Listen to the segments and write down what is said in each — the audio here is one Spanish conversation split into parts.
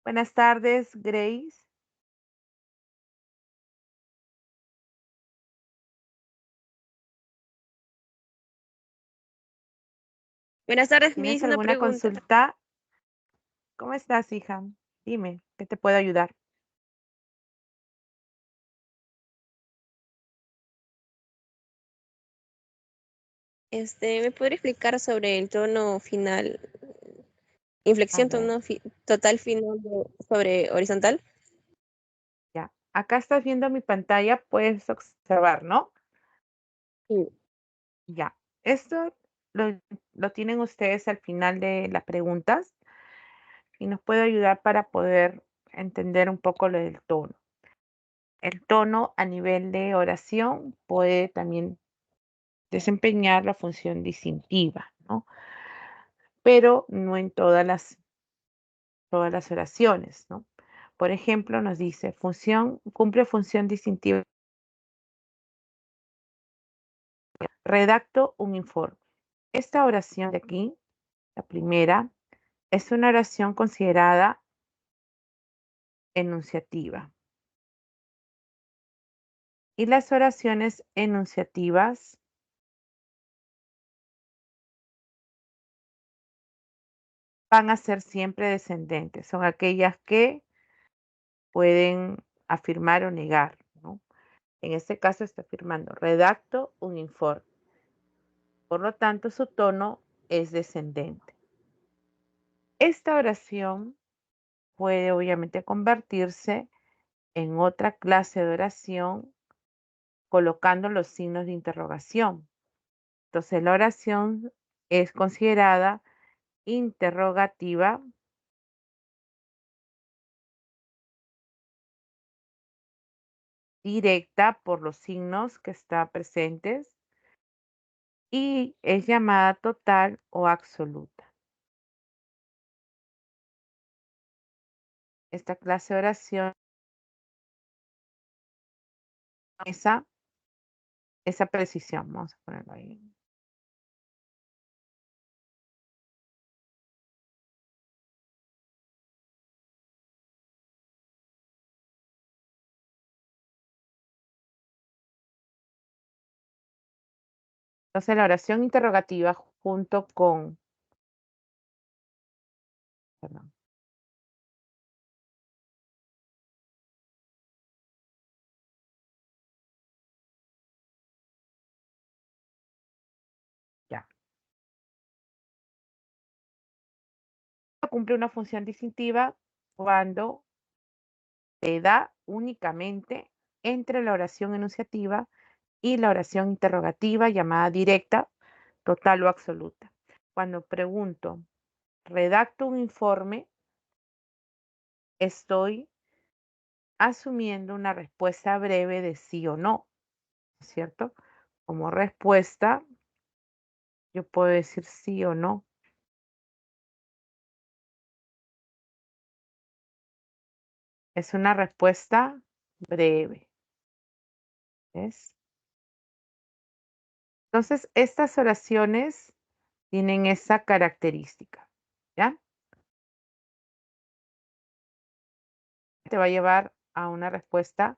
Buenas tardes, Grace. Buenas tardes, ¿Tienes Miss. Una alguna pregunta. consulta? ¿Cómo estás, hija? Dime, ¿qué te puedo ayudar? ¿Me podría explicar sobre el tono final, A inflexión, ver, total final sobre horizontal? ya. Acá estás viendo mi pantalla, puedes observar, ¿no? Sí. Ya. Esto lo, lo tienen ustedes al final de las preguntas y nos puede ayudar para poder entender un poco lo del tono. El tono a nivel de oración puede también desempeñar la función distintiva, ¿no? Pero no en todas las oraciones, ¿no? Por ejemplo, nos dice, cumple función distintiva. Redacto un informe. Esta oración de aquí, la primera, es una oración considerada enunciativa. Y las oraciones enunciativas van a ser siempre descendentes. Son aquellas que pueden afirmar o negar, ¿no? En este caso está afirmando, redacto un informe. Por lo tanto, su tono es descendente. Esta oración puede obviamente convertirse en otra clase de oración colocando los signos de interrogación. Entonces, la oración es considerada interrogativa directa por los signos que están presentes y es llamada total o absoluta. Esta clase de oración, esa precisión, vamos a ponerlo ahí. Entonces, la oración interrogativa junto con, perdón, ya, cumple una función distintiva cuando se da únicamente entre la oración enunciativa y la oración interrogativa llamada directa, total o absoluta. Cuando pregunto, redacto un informe, estoy asumiendo una respuesta breve de sí o no, ¿cierto? Como respuesta, yo puedo decir sí o no. Es una respuesta breve, ¿ves? Entonces, estas oraciones tienen esa característica, ¿ya? Te va a llevar a una respuesta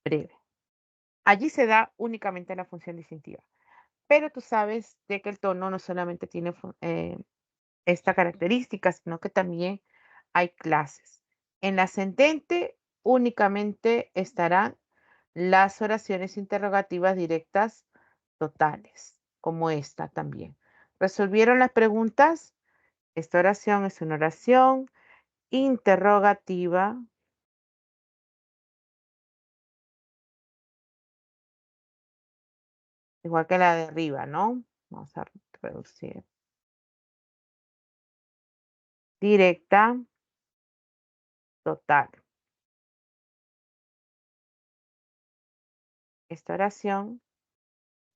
breve. Allí se da únicamente la función distintiva, pero tú sabes de que el tono no solamente tiene esta característica, sino que también hay clases. En la ascendente únicamente estarán las oraciones interrogativas directas totales, como esta también. ¿Resolvieron las preguntas? Esta oración es una oración interrogativa igual que la de arriba, ¿no? Vamos a reducir. Directa, total. Esta oración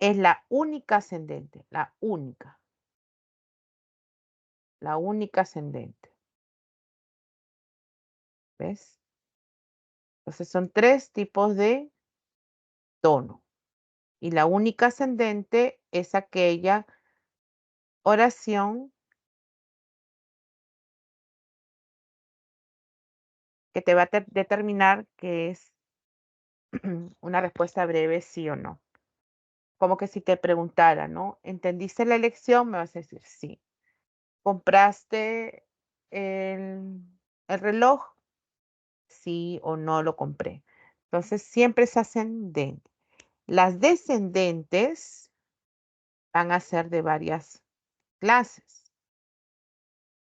es la única ascendente, la única ascendente. ¿Ves? Entonces son tres tipos de tono. Y la única ascendente es aquella oración que te va a determinar que es una respuesta breve, sí o no. Como que si te preguntara, ¿no? ¿Entendiste la lección? Me vas a decir sí. ¿Compraste el, el reloj? Sí o no lo compré. Entonces siempre es ascendente. Las descendentes van a ser de varias clases.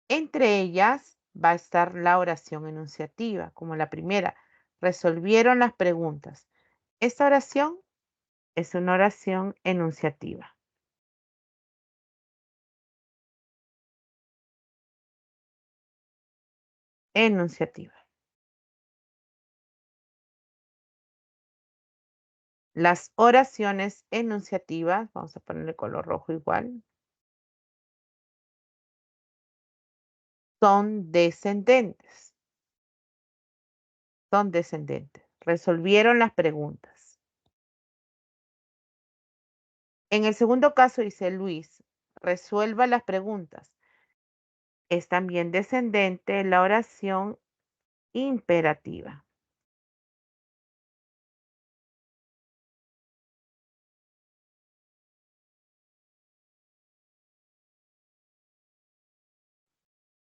Entre ellas va a estar la oración enunciativa, como la primera. Resolvieron las preguntas. Esta oración es una oración enunciativa. Enunciativa. Las oraciones enunciativas, vamos a ponerle color rojo igual, son descendentes. Son descendentes. Resolvieron las preguntas. En el segundo caso dice Luis, resuelva las preguntas. Es también descendente la oración imperativa.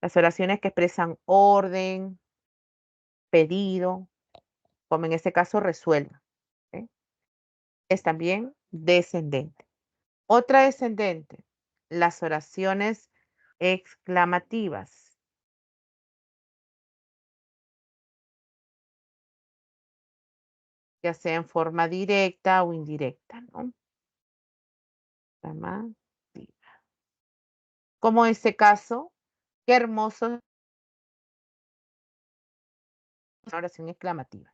Las oraciones que expresan orden, pedido, como en este caso resuelva, ¿ok? Es también descendente. Otra descendente, las oraciones exclamativas. Ya sea en forma directa o indirecta, ¿no? Exclamativa. Como en este caso, qué hermoso, una oración exclamativa.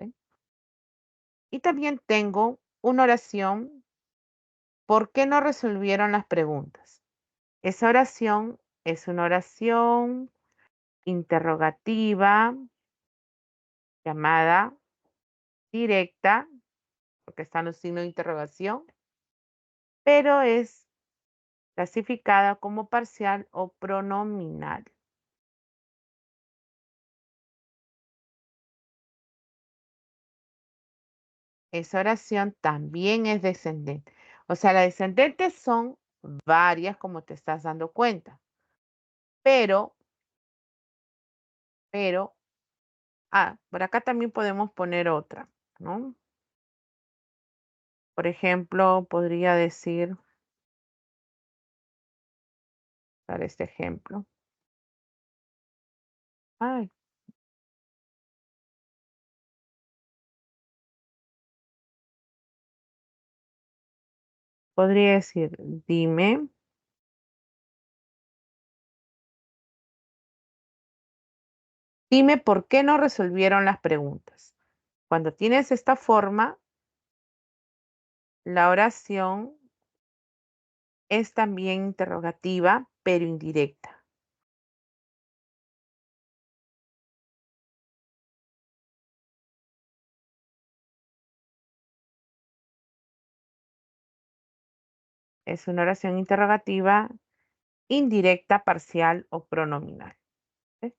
¿Ok? Y también tengo una oración, ¿por qué no resolvieron las preguntas? Esa oración es una oración interrogativa llamada directa, porque están los signos de interrogación, pero es clasificada como parcial o pronominal. Esa oración también es descendente. O sea, las descendentes son varias, como te estás dando cuenta. Pero, por acá también podemos poner otra, ¿no? Por ejemplo, podría decir, para este ejemplo. Ay, podría decir, dime por qué no resolvieron las preguntas. Cuando tienes esta forma, la oración es también interrogativa, pero indirecta. Es una oración interrogativa indirecta, parcial o pronominal. ¿Ves?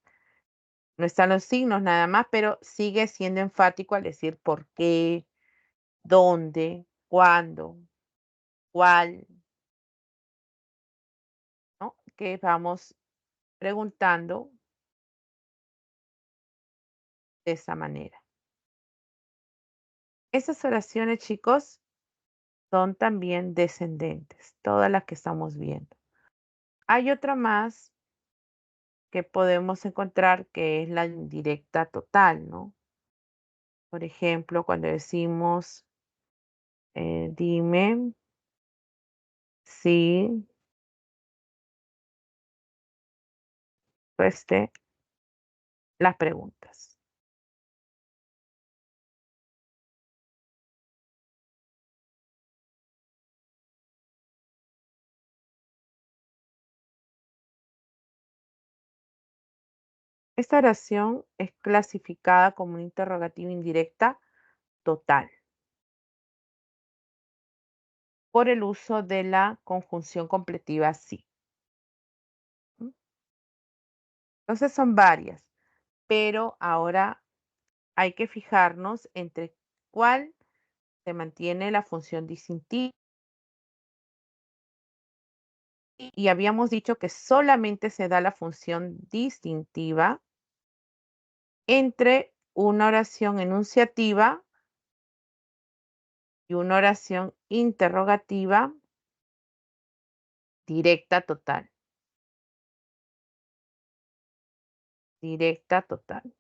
No están los signos nada más, pero sigue siendo enfático al decir por qué, dónde, cuándo, cuál, ¿no? Que vamos preguntando de esa manera. Esas oraciones, chicos, son también descendentes, todas las que estamos viendo. Hay otra más que podemos encontrar que es la indirecta total, ¿no? Por ejemplo, cuando decimos, dime si responde las preguntas. Esta oración es clasificada como una interrogativa indirecta total por el uso de la conjunción completiva sí. ¿Mm? Entonces son varias. pero ahora hay que fijarnos entre cuál se mantiene la función distintiva. Y habíamos dicho que solamente se da la función distintiva entre una oración enunciativa y una oración interrogativa directa total. Directa total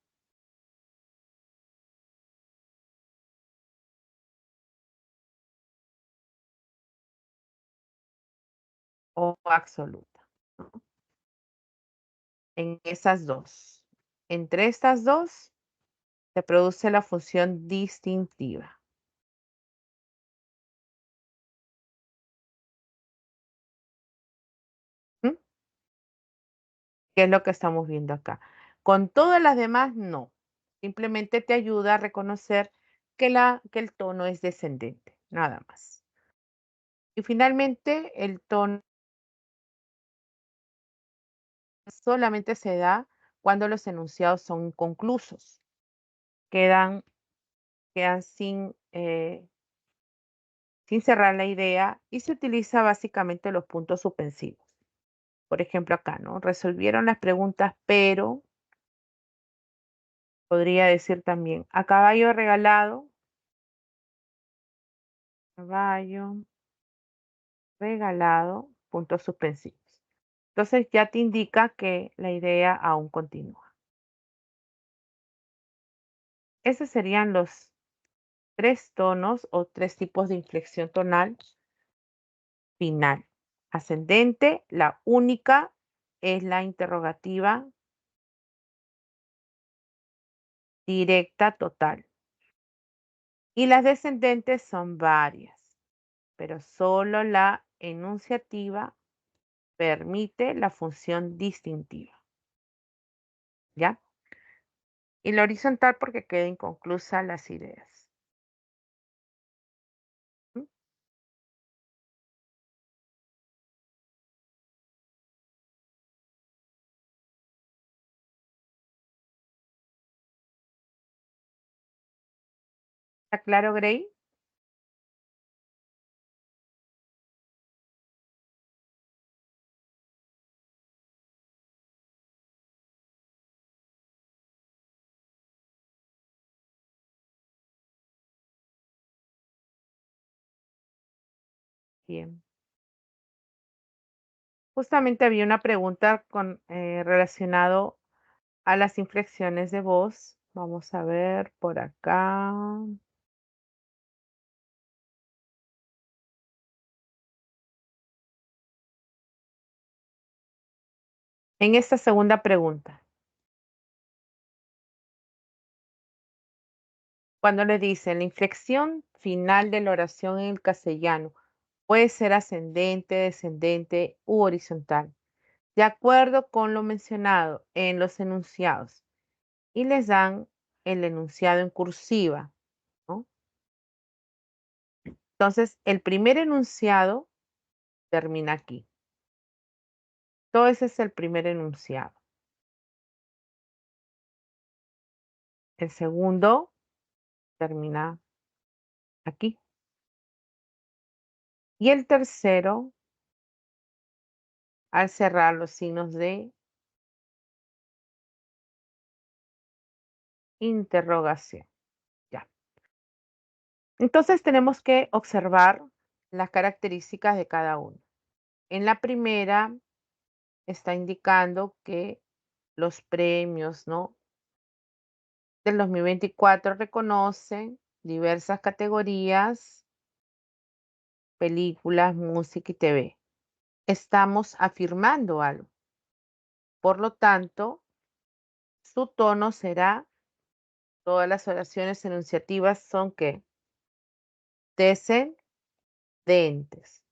o absoluta, ¿no? En esas dos. Entre estas dos se produce la función distintiva. ¿Mm? ¿Qué es lo que estamos viendo acá? Con todas las demás, no. Simplemente te ayuda a reconocer que el tono es descendente, nada más. Y finalmente, el tono solamente se da cuando los enunciados son inconclusos, quedan, quedan sin cerrar la idea y se utiliza básicamente los puntos suspensivos. Por ejemplo, acá, ¿no? Resolvieron las preguntas, pero podría decir también, a caballo regalado, caballo regalado, puntos suspensivos. Entonces ya te indica que la idea aún continúa. Esos serían los tres tonos o tres tipos de inflexión tonal final. Ascendente, la única es la interrogativa directa total. Y las descendentes son varias, pero solo la enunciativa permite la función distintiva. ¿Ya? Y la horizontal porque queda inconclusa las ideas. ¿Mm? ¿Está claro, Gray? Bien. Justamente había una pregunta relacionado a las inflexiones de voz. Vamos a ver por acá. En esta segunda pregunta, cuando le dicen la inflexión final de la oración en el castellano puede ser ascendente, descendente u horizontal, de acuerdo con lo mencionado en los enunciados, y les dan el enunciado en cursiva, ¿no? Entonces, el primer enunciado termina aquí. Todo ese es el primer enunciado. El segundo termina aquí. Y el tercero, al cerrar los signos de interrogación. Ya. Entonces tenemos que observar las características de cada uno. En la primera está indicando que los premios, ¿no?, del 2024 reconocen diversas categorías, películas, música y TV. Estamos afirmando algo. Por lo tanto, su tono será, todas las oraciones enunciativas son ¿qué? Descendentes,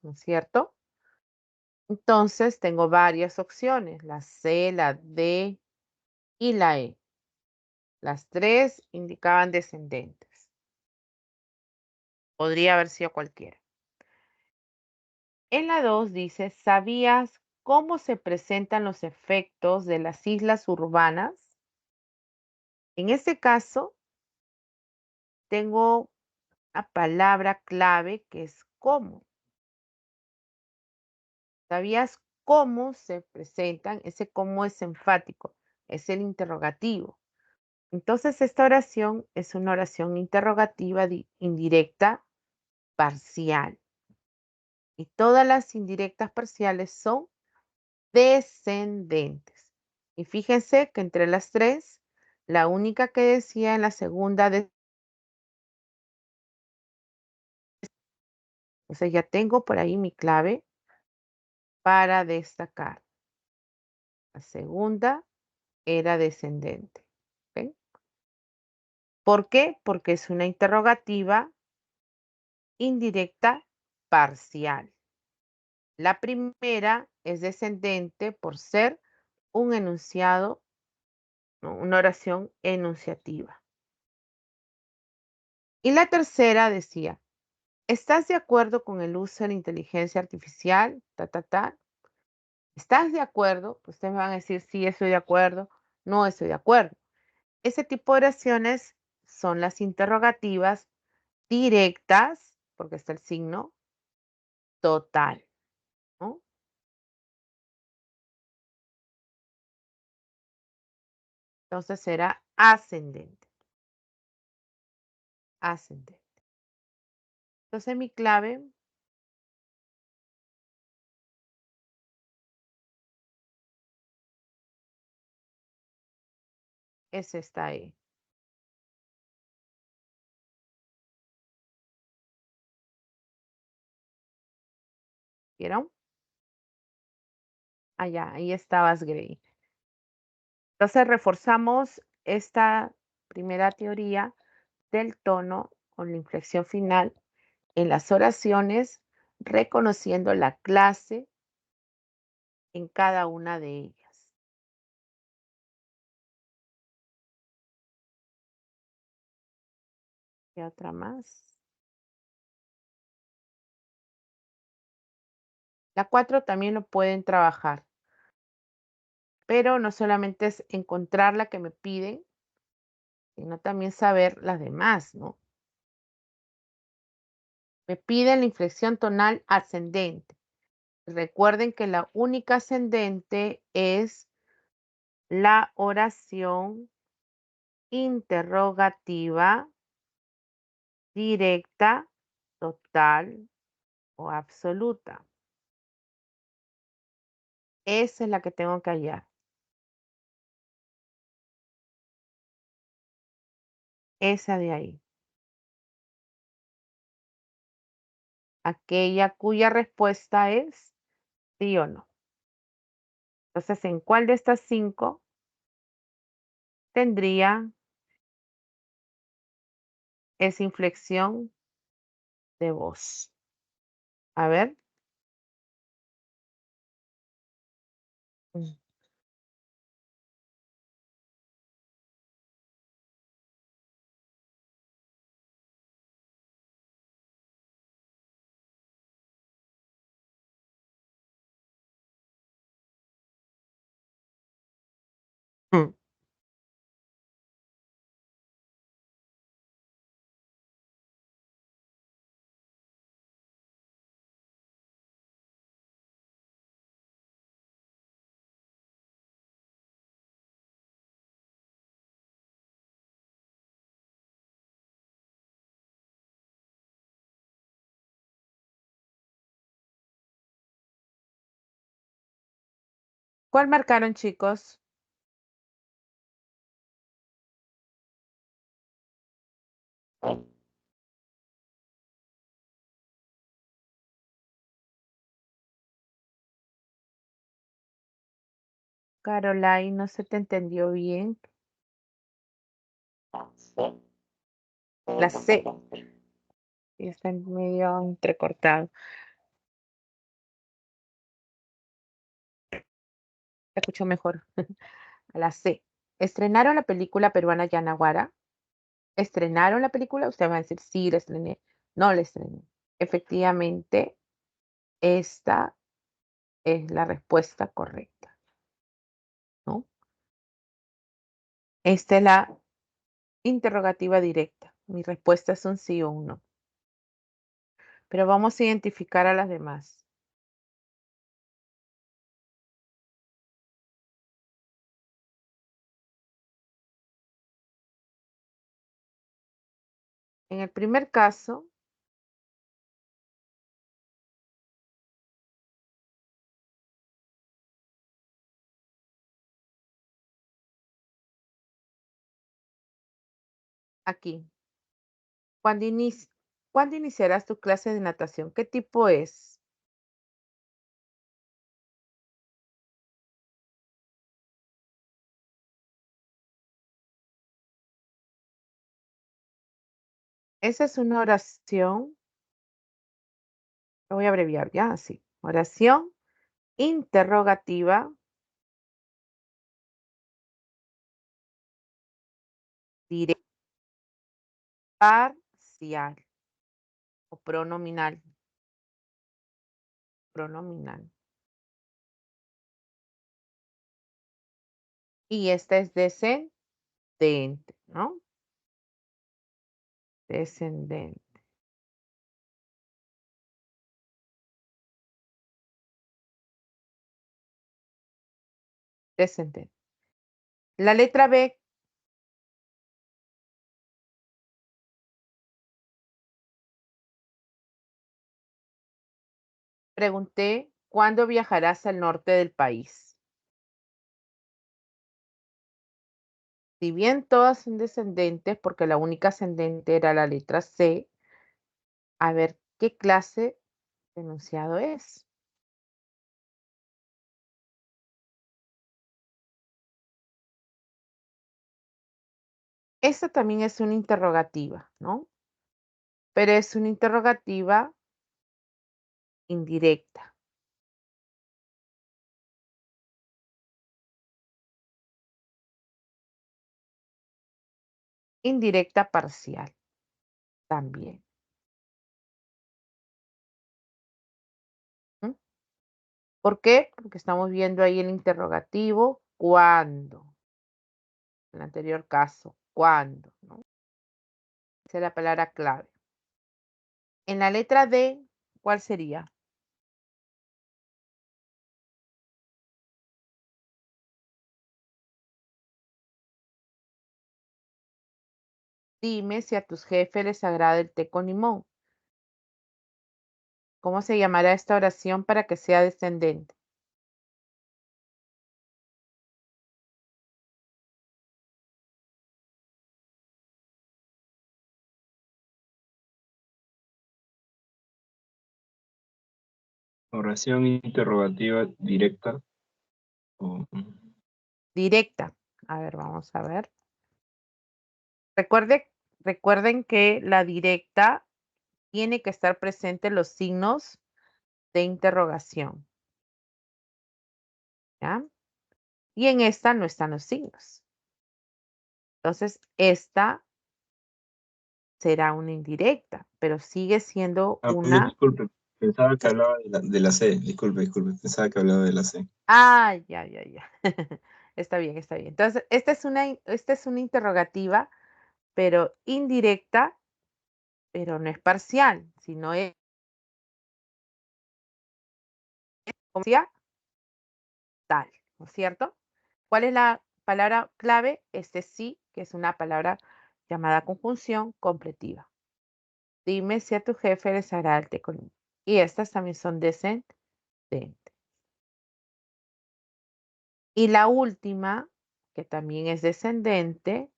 ¿no es cierto? Entonces tengo varias opciones, la C, la D y la E. Las tres indicaban descendentes. Podría haber sido cualquiera. En la 2 dice, ¿sabías cómo se presentan los efectos de las islas urbanas? En este caso, tengo una palabra clave que es cómo. ¿Sabías cómo se presentan? Ese cómo es enfático, es el interrogativo. Entonces, esta oración es una oración interrogativa indirecta parcial. Y todas las indirectas parciales son descendentes. Y fíjense que entre las tres, la única que decía en la segunda, entonces ya tengo por ahí mi clave para destacar. La segunda era descendente. ¿Ok? ¿Por qué? Porque es una interrogativa indirecta parcial. La primera es descendente por ser un enunciado, ¿no? Una oración enunciativa. Y la tercera decía, ¿estás de acuerdo con el uso de la inteligencia artificial? Ta, ta, ta. ¿Estás de acuerdo? Pues ustedes me van a decir, sí, estoy de acuerdo, no estoy de acuerdo. Ese tipo de oraciones son las interrogativas directas, porque está el signo total, ¿no? Entonces será ascendente, ascendente. Entonces mi clave es esta E. ¿Vieron? Allá, ahí estabas, Grey. Entonces reforzamos esta primera teoría del tono con la inflexión final en las oraciones, reconociendo la clase en cada una de ellas. ¿Y otra más? La 4 también lo pueden trabajar, pero no solamente es encontrar la que me piden, sino también saber las demás, ¿no? Me piden la inflexión tonal ascendente. Recuerden que la única ascendente es la oración interrogativa directa, total o absoluta. Esa es la que tengo que hallar. Esa de ahí. Aquella cuya respuesta es sí o no. Entonces, ¿en cuál de estas 5 tendría esa inflexión de voz? A ver. Mm. Mm. ¿Cuál marcaron, chicos? Caroline, no se te entendió bien. La C. Y está en medio entrecortado. Se escuchó mejor. A la C. ¿Estrenaron la película peruana Yanaguara? ¿Estrenaron la película? Usted va a decir, sí, la estrené. No la estrené. Efectivamente, esta es la respuesta correcta, ¿no? Esta es la interrogativa directa. Mi respuesta es un sí o un no. Pero vamos a identificar a las demás. En el primer caso, aquí, cuando, ¿cuándo iniciarás tu clase de natación? ¿Qué tipo es? Esa es una oración, lo voy a abreviar ya, así. Oración interrogativa directa parcial o pronominal. Pronominal. Y esta es descendente, ¿no? Descendente. Descendente. La letra B. Pregunté, ¿cuándo viajarás al norte del país? Si bien todas son descendentes, porque la única ascendente era la letra C, a ver qué clase de enunciado es. Esta también es una interrogativa, ¿no? Pero es una interrogativa indirecta. Indirecta parcial también. ¿Mm? ¿Por qué? Porque estamos viendo ahí el interrogativo, ¿cuándo? En el anterior caso, ¿cuándo? ¿No? Esa es la palabra clave. En la letra D, ¿cuál sería? Dime si a tus jefes les agrada el té con limón. ¿Cómo se llamará esta oración para que sea descendente? Oración interrogativa directa. Directa. A ver, vamos a ver. Recuerden que la directa tiene que estar presente los signos de interrogación. ¿Ya? Y en esta no están los signos. Entonces, esta será una indirecta, pero sigue siendo una. Disculpe, pensaba que hablaba de la C. Disculpe, pensaba que hablaba de la C. Ah, ya, ya, ya. Está bien, está bien. Entonces, esta es una interrogativa, pero indirecta, pero no es parcial, sino es como decía, tal, ¿no es cierto? ¿Cuál es la palabra clave? Este sí, que es una palabra llamada conjunción completiva. Dime si a tu jefe les hará el té con. Y estas también son descendentes. Y la última, que también es descendente,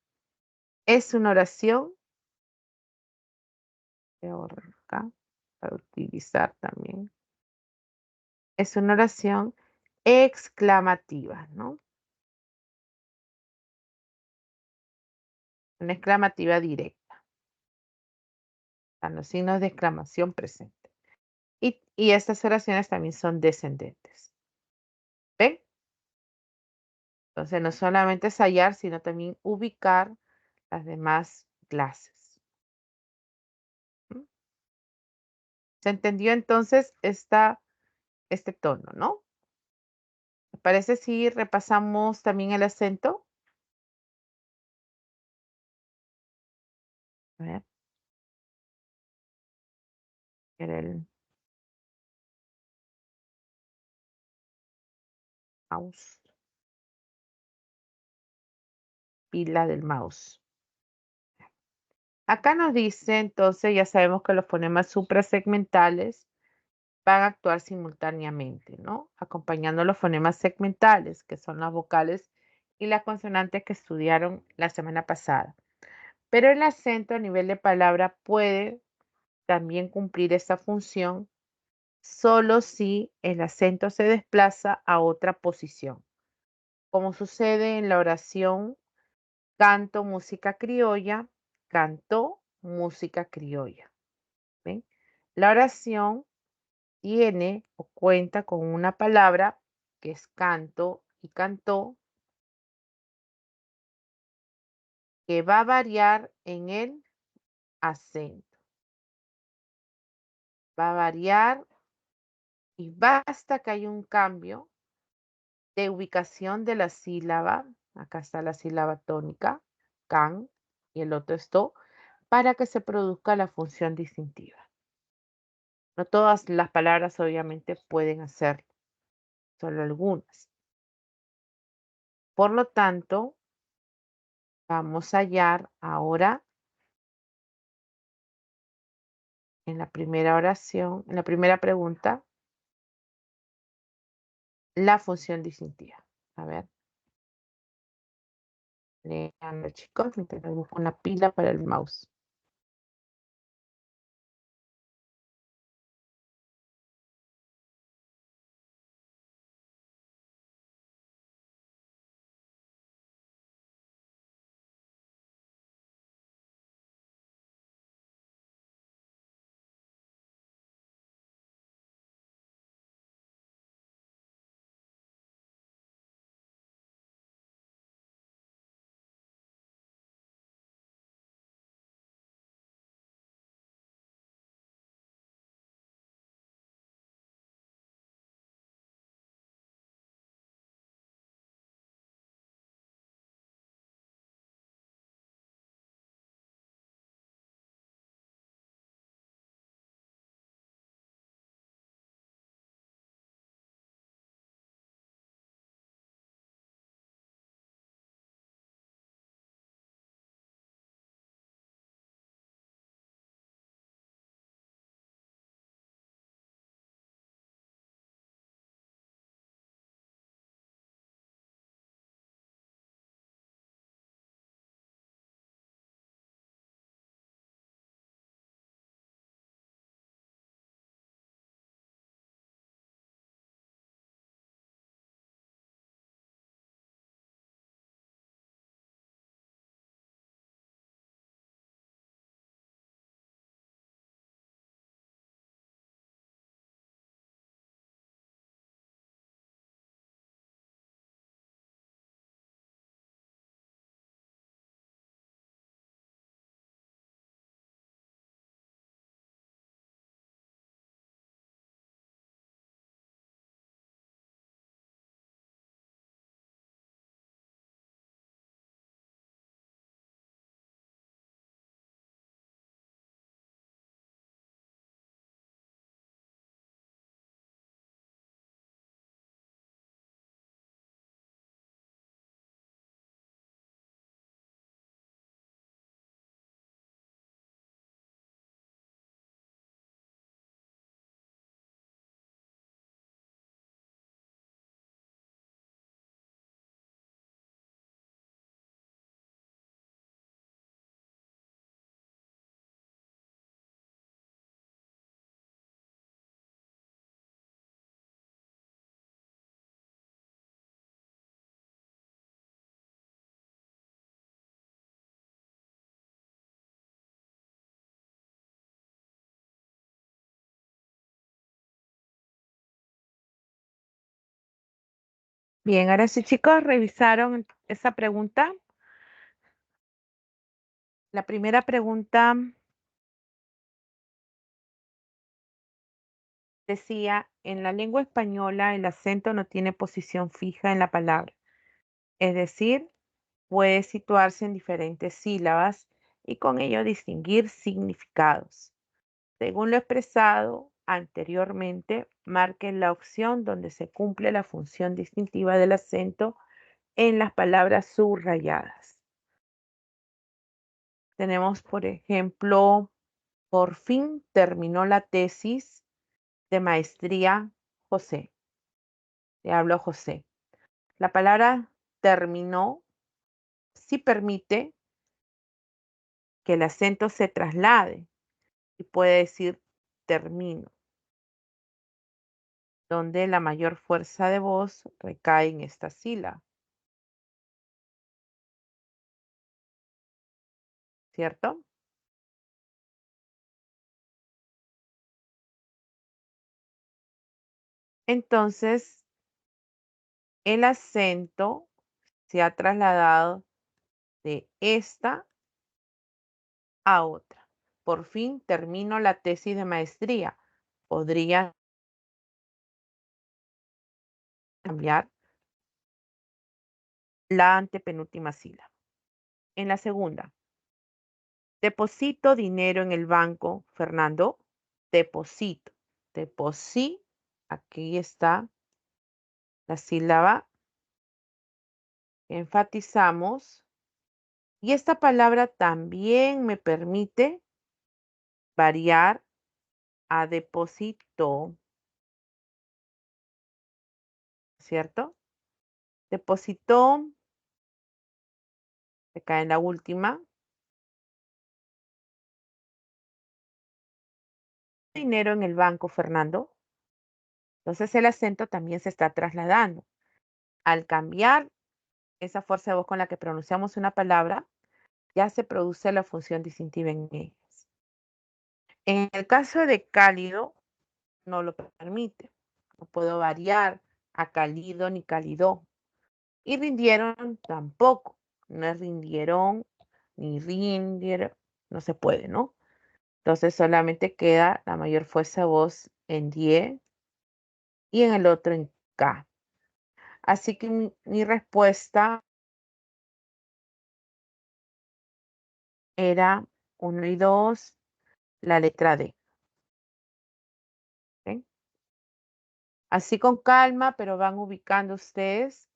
es una oración. Voy a borrar acá para utilizar también. Es una oración exclamativa, ¿no? Una exclamativa directa. Están los signos de exclamación presentes. Y estas oraciones también son descendentes. ¿Ven? Entonces, no solamente es hallar, sino también ubicar las demás clases. ¿Mm? ¿Se entendió entonces este tono, no? ¿Me parece si repasamos también el acento? ver. Era el mouse. Pila del mouse. Acá nos dice, entonces, ya sabemos que los fonemas suprasegmentales van a actuar simultáneamente, ¿no? Acompañando los fonemas segmentales, que son las vocales y las consonantes que estudiaron la semana pasada. Pero el acento a nivel de palabra puede también cumplir esa función solo si el acento se desplaza a otra posición, como sucede en la oración canto música criolla, cantó música criolla. ¿Ven? La oración tiene o cuenta con una palabra que es canto y cantó, que va a variar en el acento. Va a variar y basta que haya un cambio de ubicación de la sílaba. Acá está la sílaba tónica, can, y el otro esto, para que se produzca la función distintiva. No todas las palabras obviamente pueden hacerlo, solo algunas. Por lo tanto, vamos a hallar ahora en la primera oración, en la primera pregunta, la función distintiva. A ver, leanlo chicos, mientras busco una pila para el mouse. Bien, ahora sí chicos, revisaron esa pregunta. La primera pregunta decía, en la lengua española el acento no tiene posición fija en la palabra, es decir, puede situarse en diferentes sílabas y con ello distinguir significados. Según lo expresado anteriormente, marque la opción donde se cumple la función distintiva del acento en las palabras subrayadas. Tenemos, por ejemplo, por fin terminó la tesis de maestría José. Le hablo a José. La palabra terminó sí permite que el acento se traslade y puede decir termino, donde la mayor fuerza de voz recae en esta sílaba, ¿cierto? Entonces, el acento se ha trasladado de esta a otra. Por fin termino la tesis de maestría. Podría cambiar la antepenúltima sílaba. En la segunda, deposito dinero en el banco, Fernando. Deposito. Deposí. Aquí está la sílaba que enfatizamos. Y esta palabra también me permite variar a depósito, ¿cierto? Depositó, se cae en la última. Dinero en el banco, Fernando. Entonces el acento también se está trasladando. Al cambiar esa fuerza de voz con la que pronunciamos una palabra, ya se produce la función distintiva en ellas. En el caso de cálido, no lo permite. No puedo variar a cálido ni cálido. Y rindieron tampoco. No es rindieron ni rindieron. No se puede, ¿no? Entonces solamente queda la mayor fuerza de voz en die y en el otro en k. Así que mi respuesta era 1 y 2, la letra D. ¿Ok? Así con calma, pero van ubicando ustedes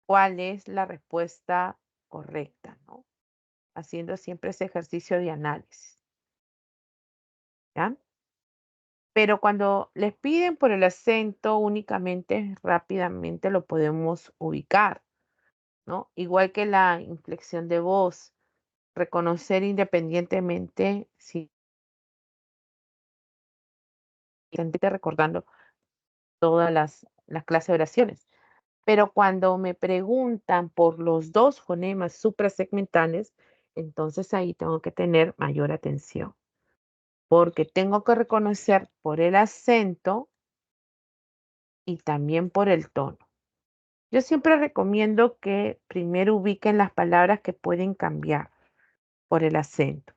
cuál es la respuesta correcta, ¿no? Haciendo siempre ese ejercicio de análisis. ¿Ya? Pero cuando les piden por el acento únicamente, rápidamente lo podemos ubicar, ¿no? Igual que la inflexión de voz, reconocer independientemente si recordando todas las clases de oraciones. Pero cuando me preguntan por los dos fonemas suprasegmentales, entonces ahí tengo que tener mayor atención, porque tengo que reconocer por el acento y también por el tono. Yo siempre recomiendo que primero ubiquen las palabras que pueden cambiar por el acento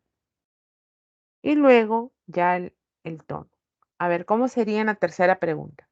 y luego ya el tono. A ver, ¿cómo sería en la tercera pregunta?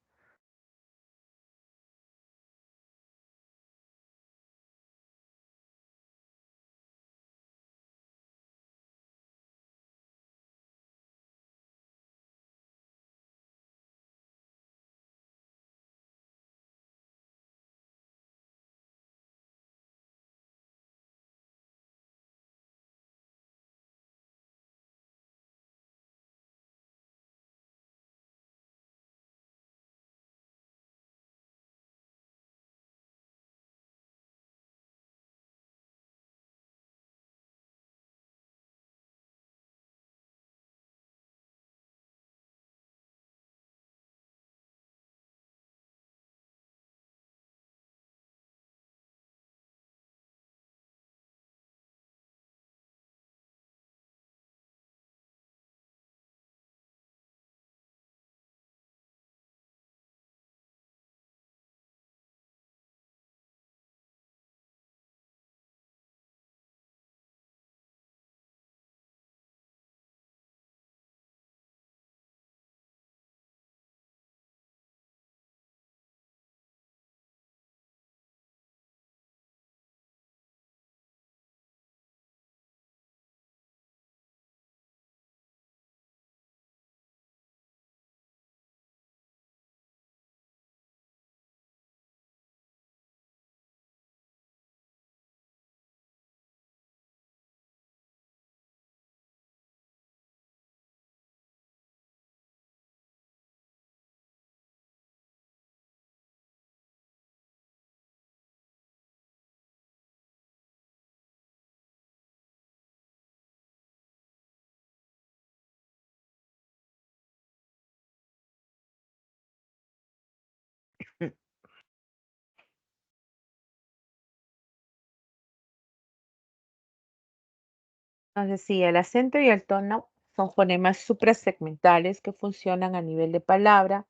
Nos decía, el acento y el tono son fonemas suprasegmentales que funcionan a nivel de palabra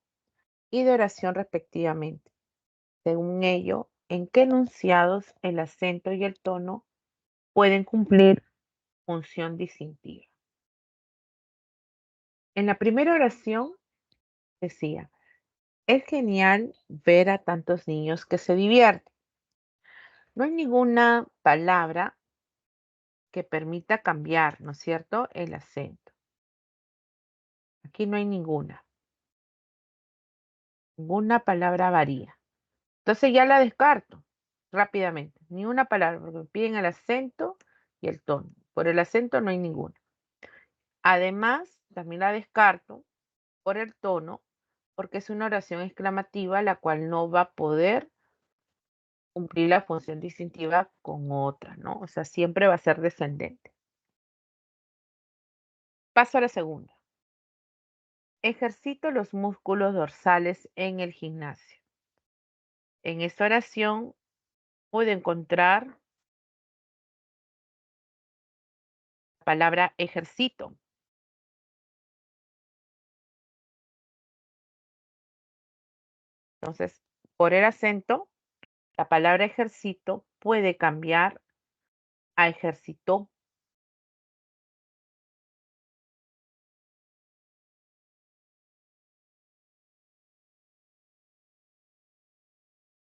y de oración respectivamente. Según ello, en qué enunciados el acento y el tono pueden cumplir función distintiva. En la primera oración decía, es genial ver a tantos niños que se divierten. No hay ninguna palabra que permita cambiar, ¿no es cierto?, el acento. Aquí no hay ninguna. Ninguna palabra varía. Entonces ya la descarto rápidamente. Ni una palabra, porque me piden el acento y el tono. Por el acento no hay ninguna. Además, también la descarto por el tono, porque es una oración exclamativa, la cual no va a poder cumplir la función distintiva con otra, ¿no? O sea, siempre va a ser descendente. Paso a la segunda. Ejercito los músculos dorsales en el gimnasio. En esta oración puedo encontrar la palabra ejercito. Entonces, por el acento, la palabra ejercito puede cambiar a ejercitó.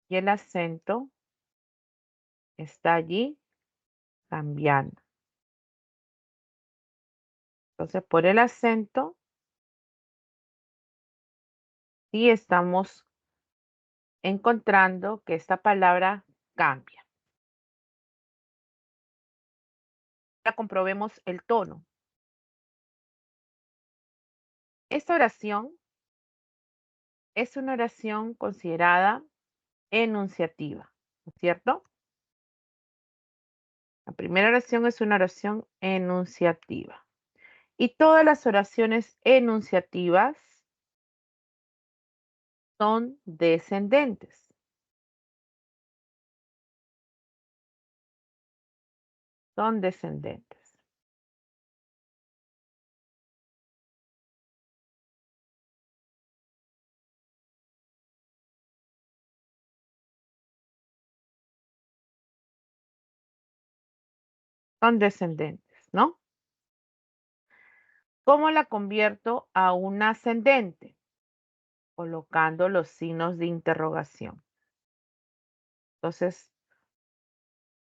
Y el acento está allí cambiando. Entonces, por el acento, sí estamos encontrando que esta palabra cambia. Ahora comprobemos el tono. Esta oración es una oración considerada enunciativa, ¿no es cierto? La primera oración es una oración enunciativa. Y todas las oraciones enunciativas son descendentes. Son descendentes. Son descendentes, ¿no? ¿Cómo la convierto a un ascendente? Colocando los signos de interrogación. Entonces,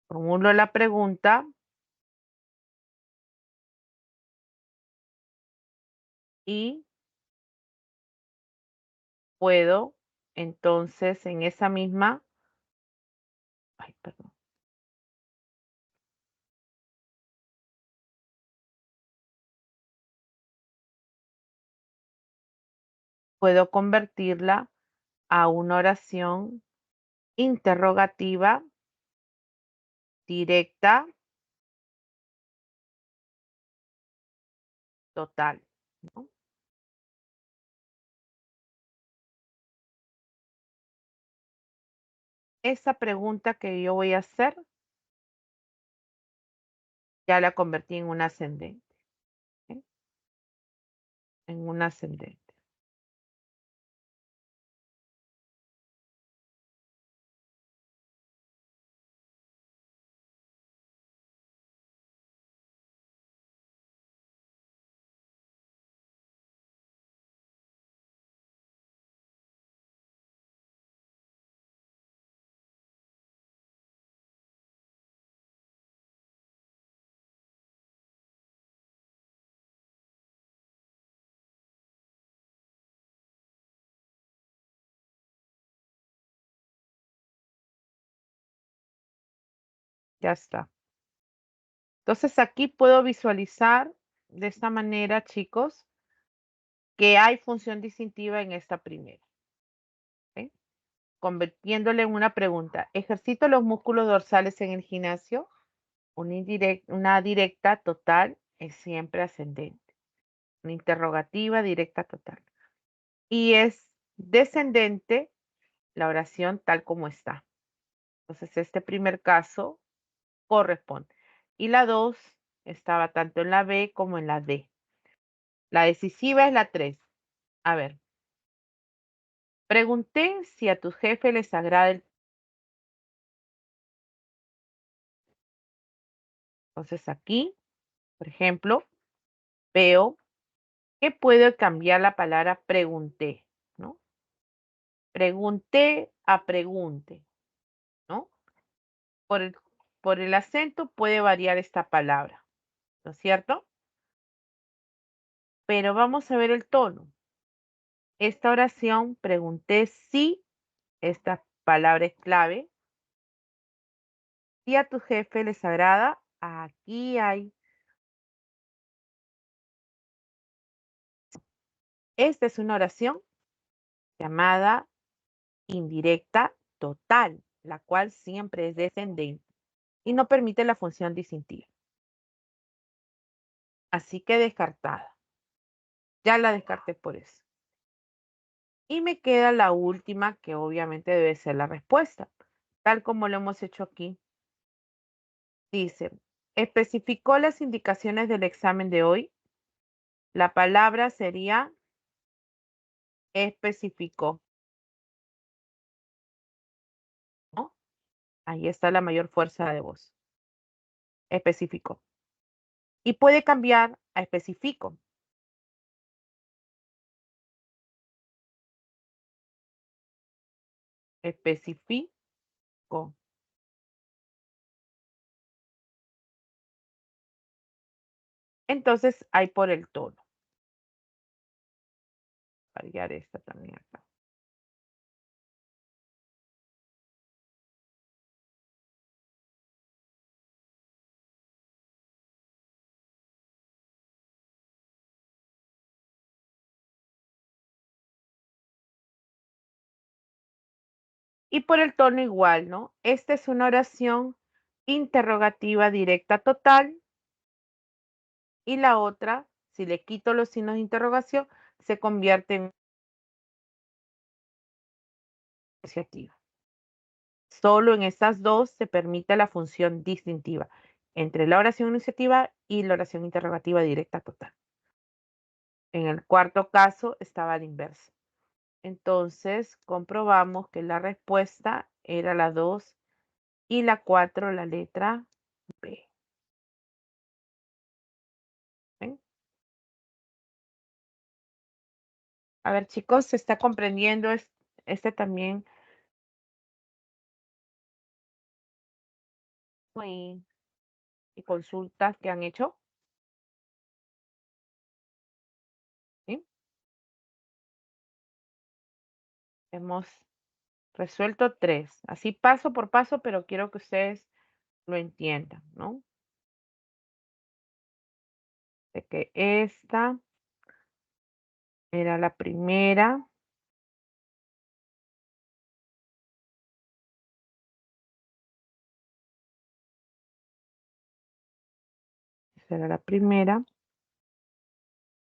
formulo la pregunta y puedo entonces en esa misma, ay, perdón, puedo convertirla a una oración interrogativa directa total, ¿no? Esa pregunta que yo voy a hacer ya la convertí en un ascendente, ¿sí? En un ascendente. Ya está. Entonces aquí puedo visualizar de esta manera, chicos, que hay función distintiva en esta primera, ¿sí? Convirtiéndole en una pregunta. ¿Ejercito los músculos dorsales en el gimnasio? Una directa total es siempre ascendente. Una interrogativa directa total. Y es descendente la oración tal como está. Entonces, este primer caso corresponde. Y la 2 Estaba tanto en la B como en la D. La decisiva es la 3. A ver. Pregunté si a tu jefe les agrada el... Entonces aquí, por ejemplo, veo que puedo cambiar la palabra pregunté, ¿no? Pregunté a pregunte, ¿no? Por el acento puede variar esta palabra, ¿no es cierto? Pero vamos a ver el tono. Esta oración pregunté si, esta palabra es clave, si a tu jefe les agrada, aquí hay. Esta es una oración llamada indirecta total, la cual siempre es descendente y no permite la función disyuntiva. Así que descartada. Ya la descarté por eso. Y me queda la última, que obviamente debe ser la respuesta, tal como lo hemos hecho aquí. Dice, ¿especificó las indicaciones del examen de hoy? La palabra sería especificó, ¿no? Ahí está la mayor fuerza de voz. Especificó. Y puede cambiar a especifico. Especifico. Entonces, hay por el tono. Variar esta también acá. Y por el tono igual, ¿no? Esta es una oración interrogativa directa total. Y la otra, si le quito los signos de interrogación, se convierte en enunciativa. Solo en estas dos se permite la función distintiva entre la oración enunciativa y la oración interrogativa directa total. En el cuarto caso estaba al inverso. Entonces comprobamos que la respuesta era la 2 y la 4, la letra B. ¿Ven? A ver, chicos, ¿se está comprendiendo este también? Y consultas que han hecho. ¿Sí? Hemos resuelto 3. Así paso por paso, pero quiero que ustedes lo entiendan, ¿no? De que esta era la primera. Esa era la primera.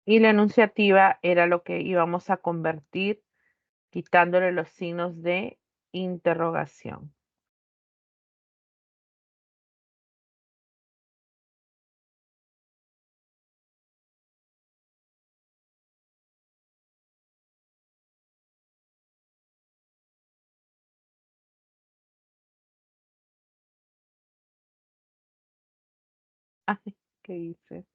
Y la enunciativa era lo que íbamos a convertir quitándole los signos de interrogación. Ay, ¿qué hice?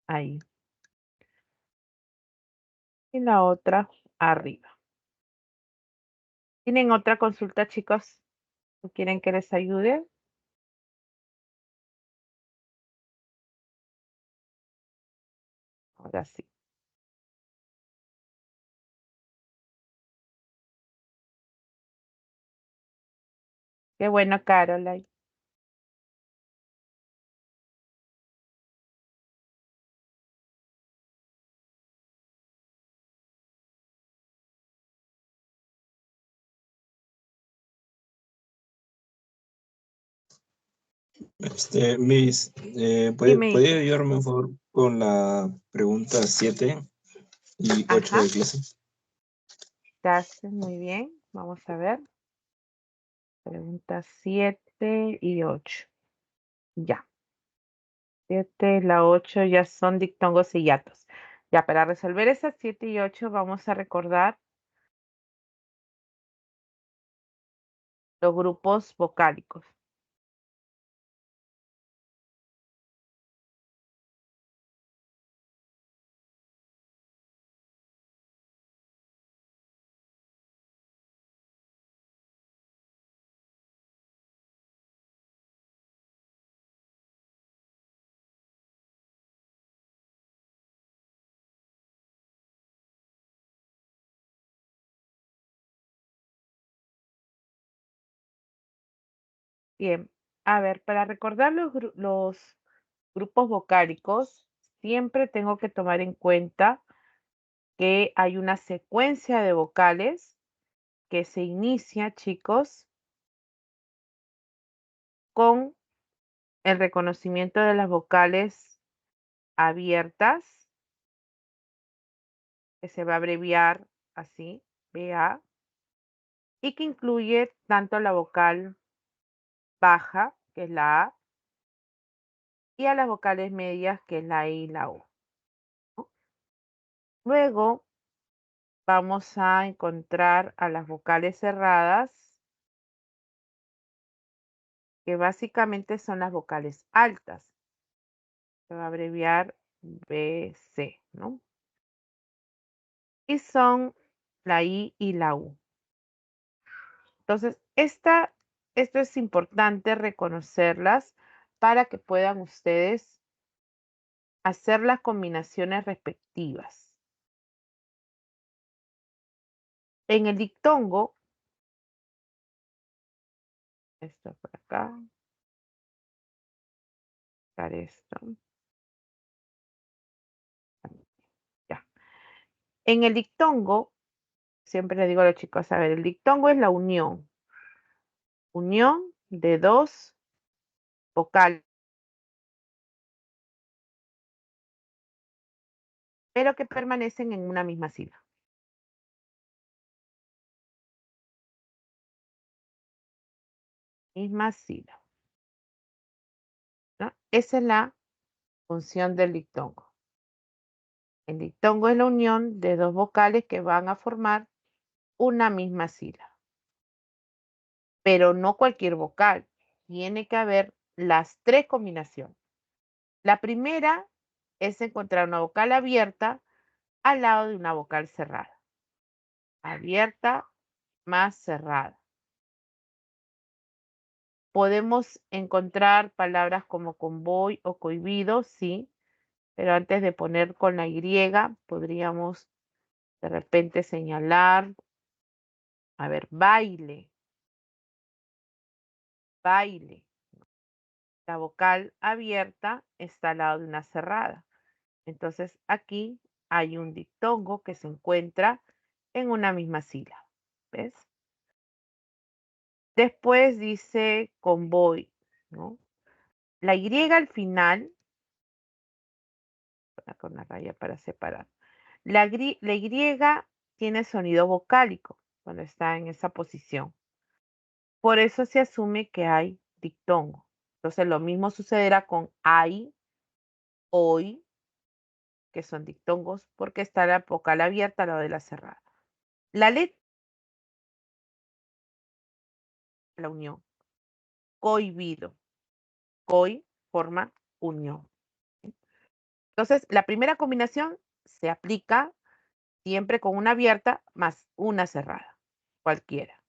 Ahí. Y la otra arriba. ¿Tienen otra consulta, chicos? ¿O quieren que les ayude? Ahora sí. Qué bueno, Caroline. Miss, Dime, ¿puede hijo. ayudarme, por favor, con la pregunta 7 y 8 Ajá. de clase? Gracias, muy bien. Vamos a ver. Pregunta 7 y 8. Ya. 7, la 8 ya son dictongos y hiatos. Ya, para resolver esas 7 y 8 vamos a recordar los grupos vocálicos. Bien, a ver, para recordar los grupos vocálicos, siempre tengo que tomar en cuenta que hay una secuencia de vocales que se inicia, chicos, con el reconocimiento de las vocales abiertas, que se va a abreviar así, BA, y que incluye tanto la vocal baja, que es la A, y a las vocales medias, que es la E y la O, ¿no? Luego vamos a encontrar a las vocales cerradas, que básicamente son las vocales altas. Se va a abreviar BC, ¿no? Y son la I y la U. Entonces, esto es importante reconocerlas para que puedan ustedes hacer las combinaciones respectivas. En el dictongo, esto por acá, sacar esto, ya. En el dictongo, siempre les digo a los chicos, a ver, el dictongo es la unión de dos vocales, pero que permanecen en una misma sílaba. Misma sílaba, ¿no? Esa es la función del dictongo. El dictongo es la unión de dos vocales que van a formar una misma sílaba. Pero no cualquier vocal. Tiene que haber las tres combinaciones. La primera es encontrar una vocal abierta al lado de una vocal cerrada. Abierta más cerrada. Podemos encontrar palabras como convoy o cohibido, sí, pero antes de poner con la Y, podríamos de repente señalar, a ver, baile, baile. La vocal abierta está al lado de una cerrada. Entonces aquí hay un dictongo que se encuentra en una misma sílaba. ¿Ves? Después dice convoy, ¿no? La Y al final, con una raya para separar. La Y tiene sonido vocálico cuando está en esa posición. Por eso se asume que hay dictongo. Entonces lo mismo sucederá con hay, hoy, que son dictongos, porque está la vocal abierta al lado de la cerrada. La letra de la unión. Cohibido. Coi forma unión. Entonces, la primera combinación se aplica siempre con una abierta más una cerrada, cualquiera.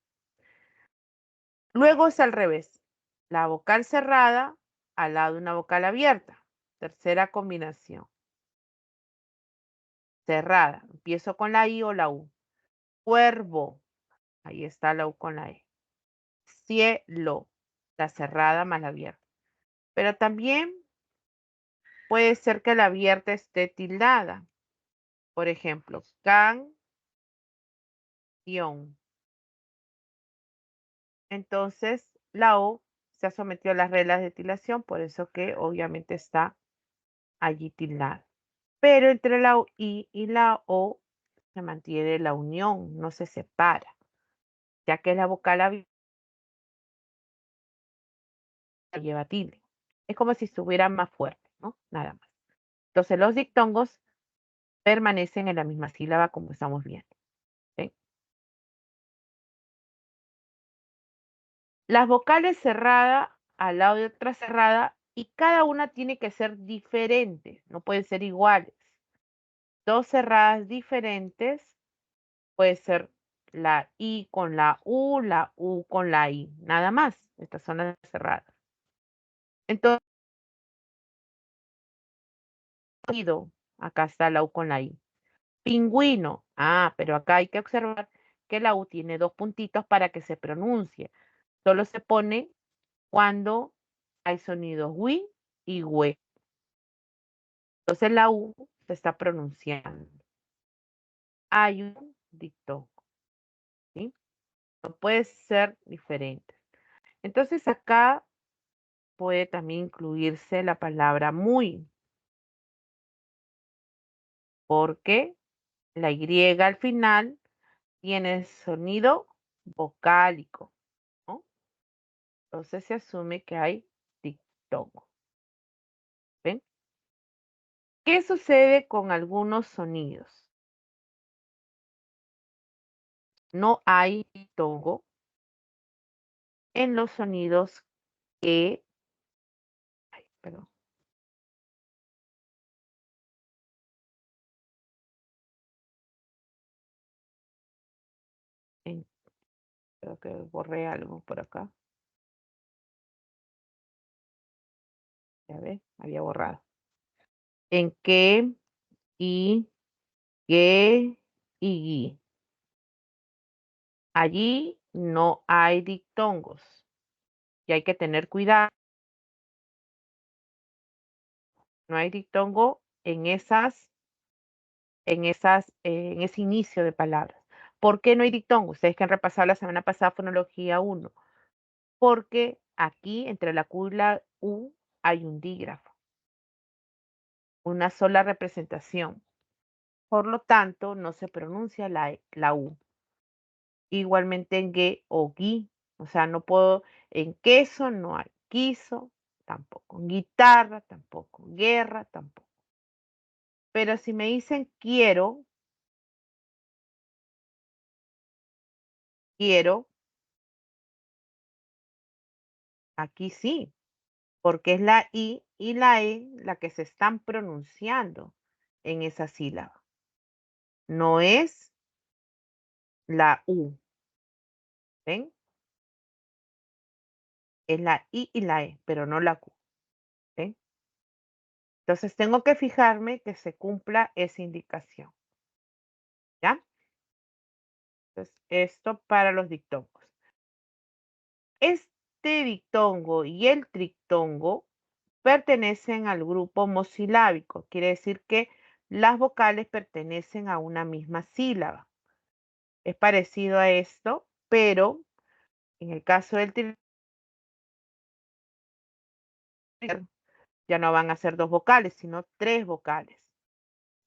Luego es al revés. La vocal cerrada al lado de una vocal abierta. Tercera combinación. Cerrada. Empiezo con la I o la U. Cuervo. Ahí está la U con la E. Cielo. La cerrada más la abierta. Pero también puede ser que la abierta esté tildada. Por ejemplo, canción. Entonces, la O se ha sometido a las reglas de tildación, por eso que obviamente está allí tildada. Pero entre la I y la O se mantiene la unión, no se separa, ya que es la vocal abierta lleva tilde. Es como si estuviera más fuerte, ¿no? Nada más. Entonces los diptongos permanecen en la misma sílaba como estamos viendo. ¿Sí? Las vocales cerradas al lado de otra cerrada y cada una tiene que ser diferente, no pueden ser iguales. Dos cerradas diferentes puede ser la I con la U con la I, nada más. Estas son las cerradas. Entonces, acá está la U con la I. Pingüino, pero acá hay que observar que la U tiene dos puntitos para que se pronuncie. Solo se pone cuando hay sonidos wi y we. Entonces la U se está pronunciando. Hay un dictongo, ¿sí? No puede ser diferente. Entonces acá puede también incluirse la palabra muy, porque la Y al final tiene sonido vocálico, ¿no? Entonces se asume que hay dictongo. ¿Ven? ¿Qué sucede con algunos sonidos? No hay dictongo en los sonidos que, perdón, creo que borré algo por acá. Ya ves, había borrado. En que, y, que, y, gui. Allí no hay dictongos y hay que tener cuidado. No hay dictongo en ese inicio de palabras. ¿Por qué no hay dictongo? Ustedes que han repasado la semana pasada fonología 1. Porque aquí entre la Q y la U hay un dígrafo, una sola representación. Por lo tanto, no se pronuncia la U. Igualmente en gue o gui, o sea, no puedo, en queso no hay, quiso tampoco, en guitarra tampoco, guerra tampoco. Pero si me dicen quiero, aquí sí, porque es la I y la E la que se están pronunciando en esa sílaba. No es la U, ¿ven? Es la I y la E, pero no la Q, ¿ven? Entonces tengo que fijarme que se cumpla esa indicación, ¿ya? Entonces, esto para los dictongos. Este dictongo y el trictongo pertenecen al grupo mosilábico. Quiere decir que las vocales pertenecen a una misma sílaba. Es parecido a esto, pero en el caso del trictongo ya no van a ser dos vocales, sino tres vocales.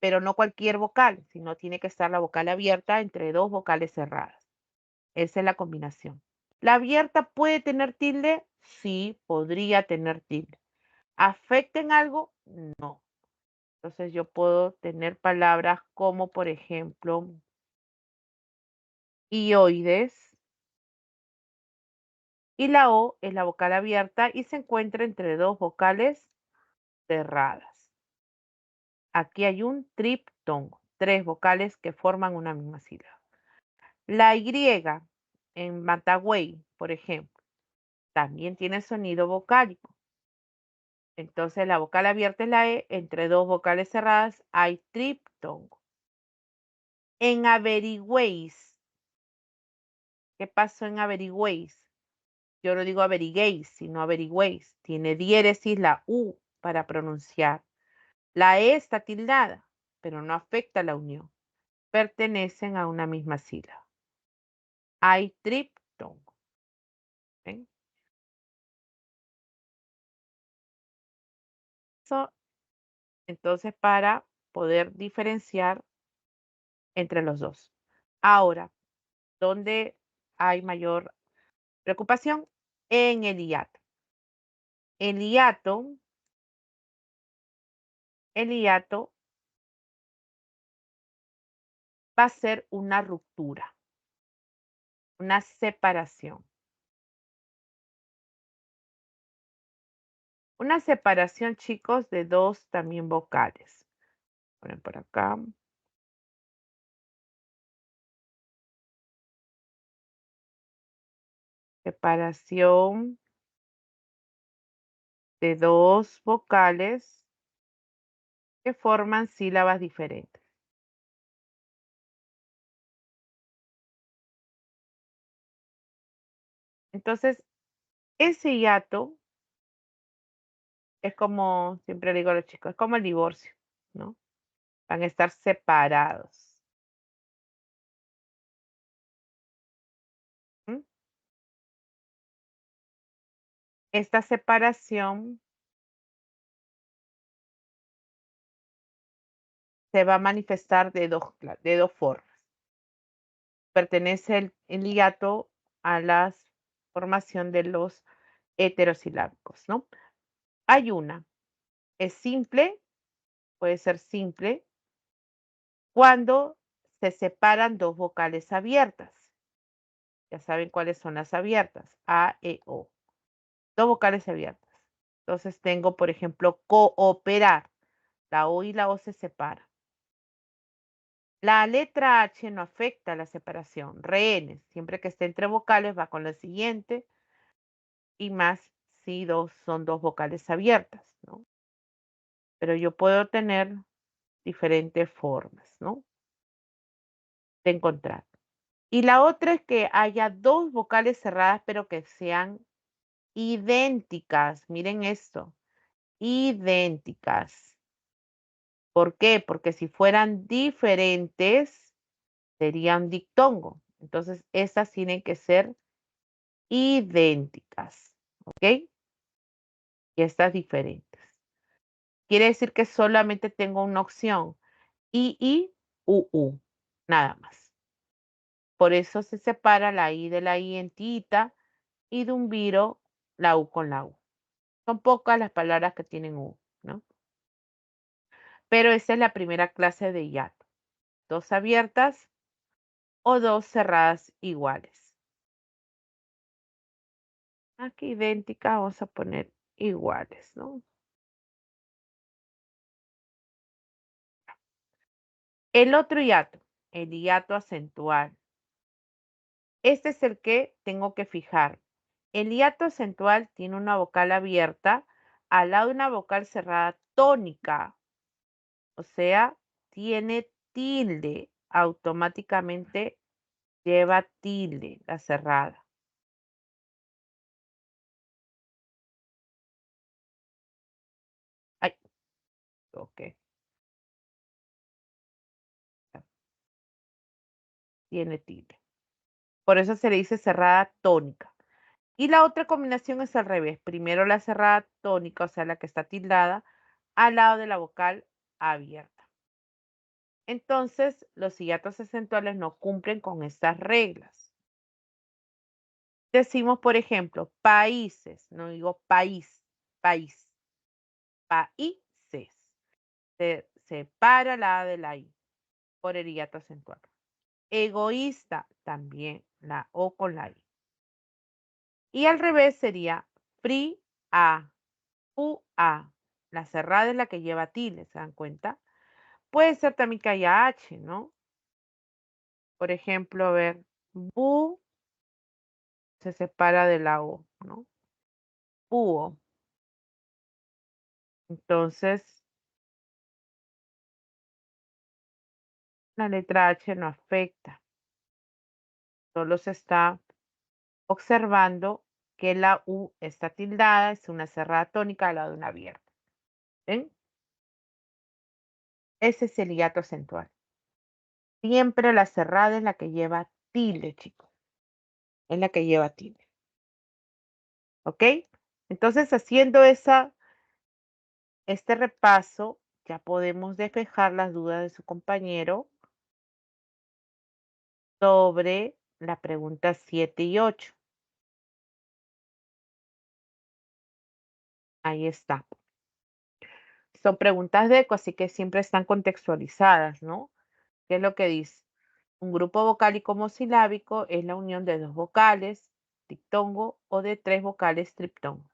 Pero no cualquier vocal, sino tiene que estar la vocal abierta entre dos vocales cerradas. Esa es la combinación. ¿La abierta puede tener tilde? Sí, podría tener tilde. ¿Afecta en algo? No. Entonces yo puedo tener palabras como, por ejemplo, ioides. Y la O es la vocal abierta y se encuentra entre dos vocales cerradas. Aquí hay un triptongo, tres vocales que forman una misma sílaba. La Y en Matagüey, por ejemplo, también tiene sonido vocálico. Entonces la vocal abierta es la E, entre dos vocales cerradas hay triptongo. En averigüéis, ¿qué pasó en averigüéis? Yo no digo averiguéis, sino averigüéis. Tiene diéresis la U para pronunciar. La E está tildada, pero no afecta la unión. Pertenecen a una misma sílaba. Hay triptongo. ¿Ven? Eso, entonces, para poder diferenciar entre los dos. Ahora, ¿dónde hay mayor preocupación? En el hiato. El hiato va a ser una ruptura, una separación. Una separación, chicos, de dos también vocales. Ponen por acá. Separación de dos vocales que forman sílabas diferentes. Entonces, ese hiato es como, siempre le digo a los chicos, es como el divorcio, ¿no? Van a estar separados. ¿Mm? Esta separación se va a manifestar de dos formas. Pertenece el hiato a la formación de los heterosilábicos, ¿no? Hay una, es simple, puede ser simple, cuando se separan dos vocales abiertas. Ya saben cuáles son las abiertas, A, E, O. Dos vocales abiertas. Entonces tengo, por ejemplo, cooperar. La O y la O se separan. La letra H no afecta la separación. Rehenes, siempre que esté entre vocales va con la siguiente y más si son dos vocales abiertas, ¿no? Pero yo puedo tener diferentes formas, ¿no? De encontrar. Y la otra es que haya dos vocales cerradas, pero que sean idénticas. Miren esto, idénticas. ¿Por qué? Porque si fueran diferentes, sería un dictongo. Entonces, estas tienen que ser idénticas, ¿ok? Y estas diferentes. Quiere decir que solamente tengo una opción, I, U, nada más. Por eso se separa la I de la I en tita y de un viro la U con la U. Son pocas las palabras que tienen U, ¿no? Pero esa es la primera clase de hiato. Dos abiertas o dos cerradas iguales. Aquí idénticas vamos a poner iguales, ¿no? El otro hiato, el hiato acentual. Este es el que tengo que fijar. El hiato acentual tiene una vocal abierta al lado de una vocal cerrada tónica. O sea, tiene tilde. Automáticamente lleva tilde la cerrada. Ay, ok. Tiene tilde. Por eso se le dice cerrada tónica. Y la otra combinación es al revés. Primero la cerrada tónica, o sea, la que está tildada, al lado de la vocal abierta. Entonces, los hiatos acentuales no cumplen con estas reglas. Decimos, por ejemplo, países, no digo país, país, países. Se separa la A de la I por el hiato acentual. Egoísta, también la O con la I. Y al revés sería fria, UA. La cerrada es la que lleva tilde, ¿se dan cuenta? Puede ser también que haya H, ¿no? Por ejemplo, a ver, bu se separa de la O, ¿no? Búho. Entonces, la letra H no afecta. Solo se está observando que la U está tildada, es una cerrada tónica al lado de una abierta. ¿Ven? Ese es el hiato acentual. Siempre la cerrada es la que lleva tilde, chicos. Es la que lleva tilde. ¿Ok? Entonces, haciendo este repaso, ya podemos despejar las dudas de su compañero sobre la pregunta 7 y 8. Ahí está. Son preguntas de eco, así que siempre están contextualizadas, ¿no? ¿Qué es lo que dice? Un grupo vocálico homosilábico es la unión de dos vocales, diptongo, o de tres vocales, triptongo,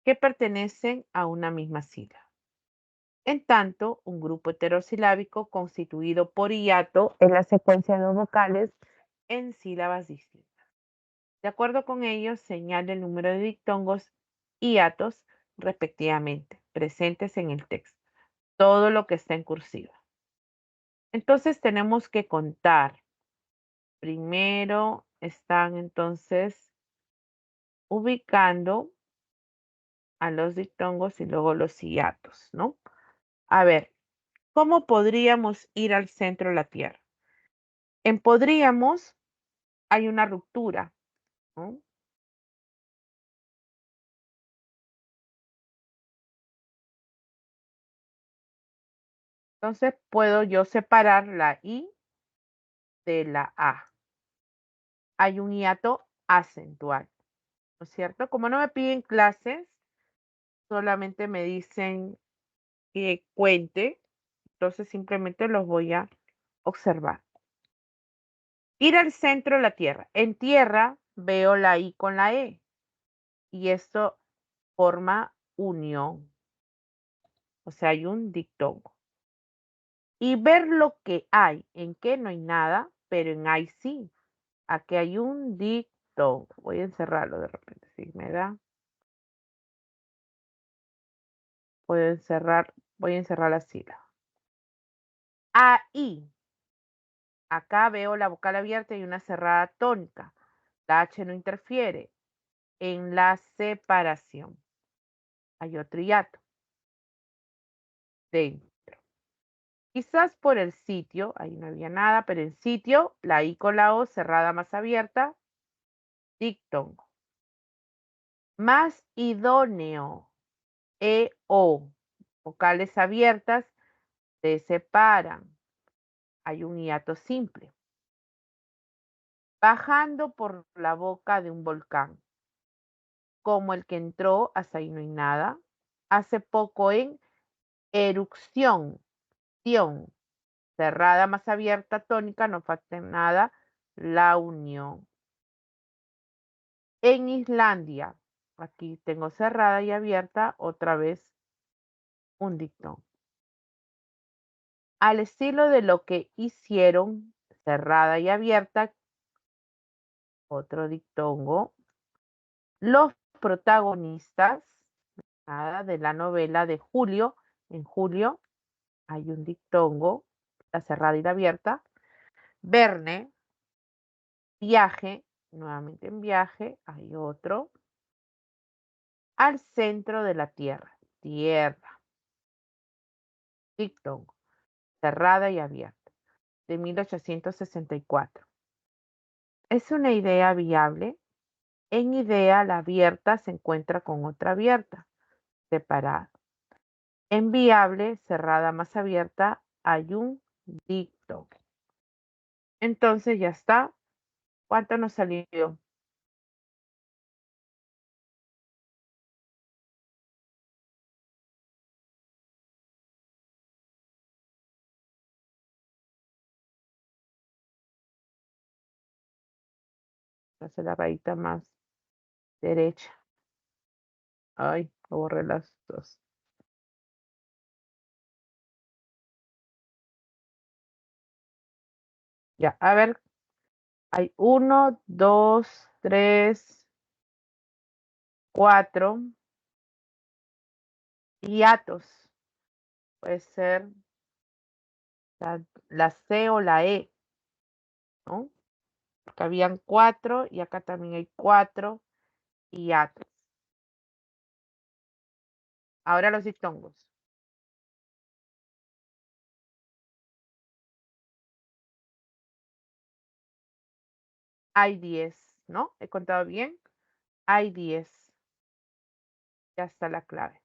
que pertenecen a una misma sílaba. En tanto, un grupo heterosilábico constituido por hiato es la secuencia de dos vocales en sílabas distintas. De acuerdo con ello, señala el número de diptongos y hiatos respectivamente presentes en el texto. Todo lo que está en cursiva. Entonces tenemos que contar. Primero están entonces ubicando a los diptongos y luego los hiatos, ¿no? A ver, ¿cómo podríamos ir al centro de la Tierra? En podríamos hay una ruptura, ¿no? Entonces puedo yo separar la I de la A. Hay un hiato acentual, ¿no es cierto? Como no me piden clases, solamente me dicen que cuente, entonces simplemente los voy a observar. Ir al centro de la Tierra. En tierra veo la I con la E y esto forma unión, o sea, hay un diptongo. Y ver lo que hay, en que no hay nada, pero en hay sí. Aquí hay un diptongo. Voy a encerrarlo de repente, si me da. Voy a encerrar la sílaba. Ahí. Acá veo la vocal abierta y una cerrada tónica. La H no interfiere en la separación. Hay otro hiato dentro. Quizás por el sitio, ahí no había nada, pero en sitio, la I con la O cerrada más abierta, diptongo. Más idóneo, E-O, vocales abiertas, se separan. Hay un hiato simple. Bajando por la boca de un volcán, como el que entró, hasta ahí no hay nada, hace poco en erupción, cerrada más abierta, tónica, no falta nada, la unión. En Islandia, aquí tengo cerrada y abierta, otra vez un diptongo. Al estilo de lo que hicieron, cerrada y abierta, otro diptongo. Los protagonistas de la novela de Julio, en Julio hay un diptongo, la cerrada y la abierta. Verne, viaje, nuevamente en viaje, hay otro. Al centro de la Tierra, tierra, diptongo, cerrada y abierta, de 1864. Es una idea viable. En idea, la abierta se encuentra con otra abierta, separada. En viable, cerrada más abierta, hay un diptongo. Entonces ya está. ¿Cuánto nos salió? Hace la rayita más derecha. Ay, borré las dos. Ya, a ver. Hay 1, 2, 3, 4 hiatos. Puede ser la C o la E, ¿no? Porque habían 4 y acá también hay 4 hiatos. Ahora los diptongos. Hay 10, ¿no? ¿He contado bien? Hay 10. Ya está la clave.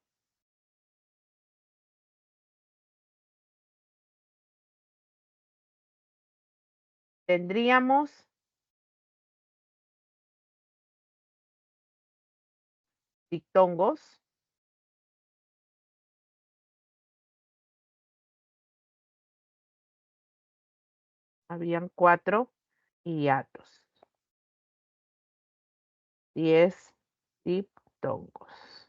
Tendríamos diptongos Habían 4 hiatos. 10 diptongos.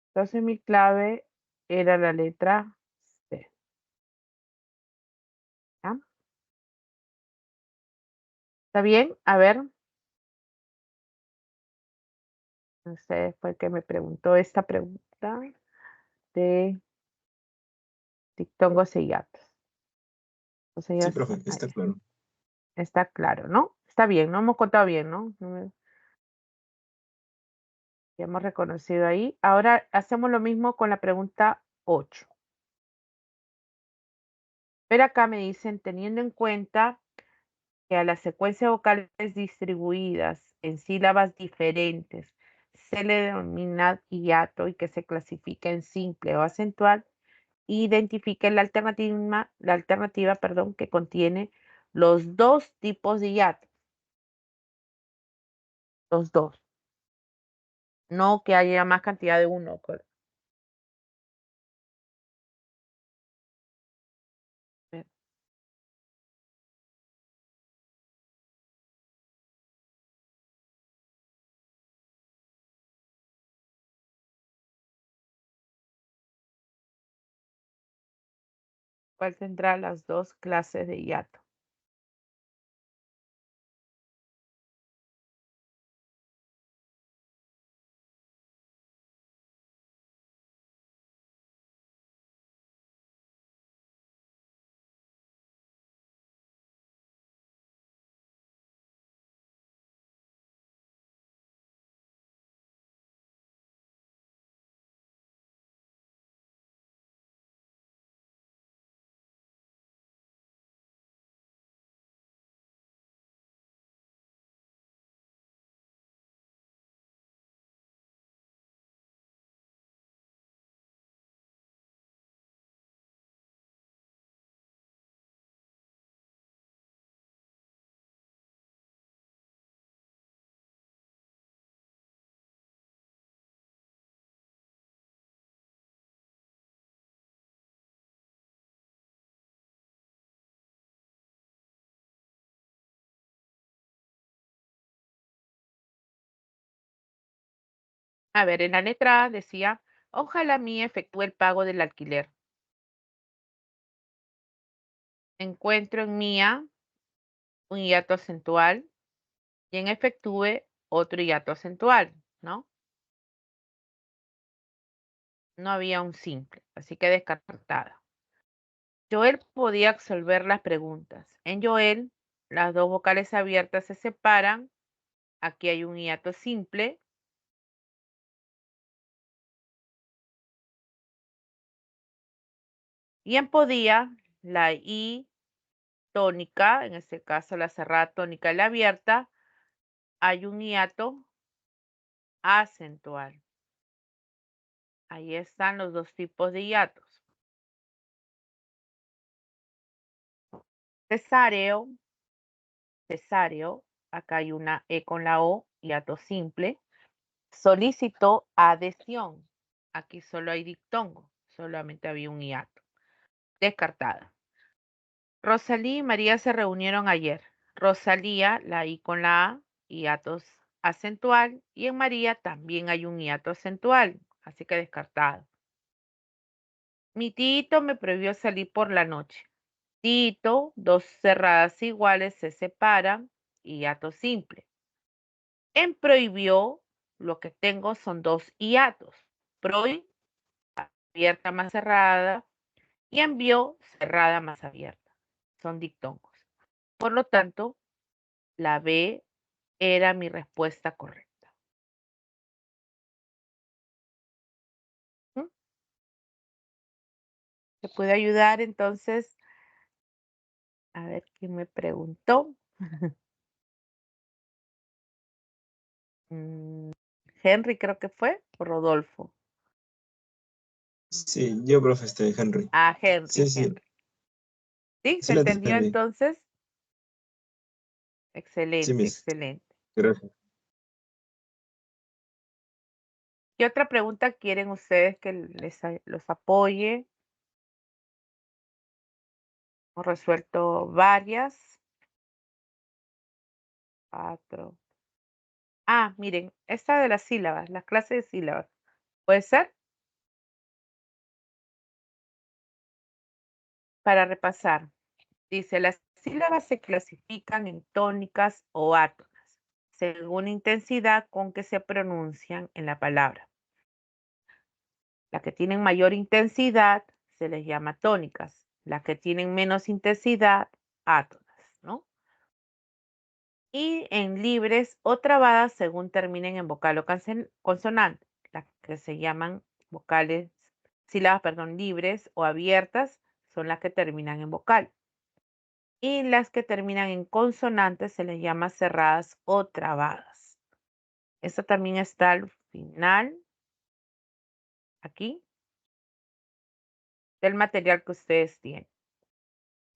Entonces mi clave era la letra C. ¿Ya? ¿Está bien? A ver. No sé, fue el que me preguntó esta pregunta de diptongos y hiatos. Entonces Sí, ya profe, está claro. está claro, ¿no? Está bien, ¿no? Hemos contado bien, ¿no? Ya hemos reconocido ahí. Ahora hacemos lo mismo con la pregunta 8. Pero acá me dicen, teniendo en cuenta que a las secuencias vocales distribuidas en sílabas diferentes se le denomina hiato y que se clasifica en simple o acentual, identifique la alternativa, que contiene los dos tipos de hiato. Los dos. No que haya más cantidad de uno. ¿Cuál tendrá las dos clases de hiato? A ver, en la letra A decía, ojalá mí efectúe el pago del alquiler. Encuentro en mía un hiato acentual y en efectúe otro hiato acentual, ¿no? No había un simple, así que descartada. Joel podía absolver las preguntas. En Joel, las dos vocales abiertas se separan. Aquí hay un hiato simple. Y en podía, la I tónica, en este caso la cerrada tónica y la abierta, hay un hiato acentual. Ahí están los dos tipos de hiatos. Cesáreo, acá hay una E con la O, hiato simple. Solicitó adhesión. Aquí solo hay diptongo, solamente había un hiato. Descartada. Rosalía y María se reunieron ayer. Rosalía, la I con la A, hiato acentual, y en María también hay un hiato acentual, así que descartado. Mi tito me prohibió salir por la noche. Tito, dos cerradas iguales se separan, hiato simple. En prohibió, lo que tengo son dos hiatos. Prohi, abierta más cerrada, y envió, cerrada más abierta. Son diptongos. Por lo tanto, la B era mi respuesta correcta. ¿Mm? ¿Te puede ayudar entonces? A ver quién me preguntó. Henry creo que fue, o Rodolfo. Sí, yo, profe, Henry. Ah, Henry, Sí, sí, Henry. ¿Sí? ¿Se sí la entendió entendí. entonces? Sí, Excelente, miss. excelente. Gracias. ¿Qué otra pregunta quieren ustedes que los apoye? Hemos resuelto varias. 4. Miren, esta de las sílabas, las clases de sílabas. ¿Puede ser? Para repasar. Dice, las sílabas se clasifican en tónicas o átonas, según la intensidad con que se pronuncian en la palabra. Las que tienen mayor intensidad se les llama tónicas. Las que tienen menos intensidad, átonas, ¿no? Y en libres o trabadas según terminen en vocal o consonante, las que se llaman vocales, sílabas, perdón, libres o abiertas son las que terminan en vocal. Y las que terminan en consonantes se les llama cerradas o trabadas. Esto también está al final, aquí, del material que ustedes tienen.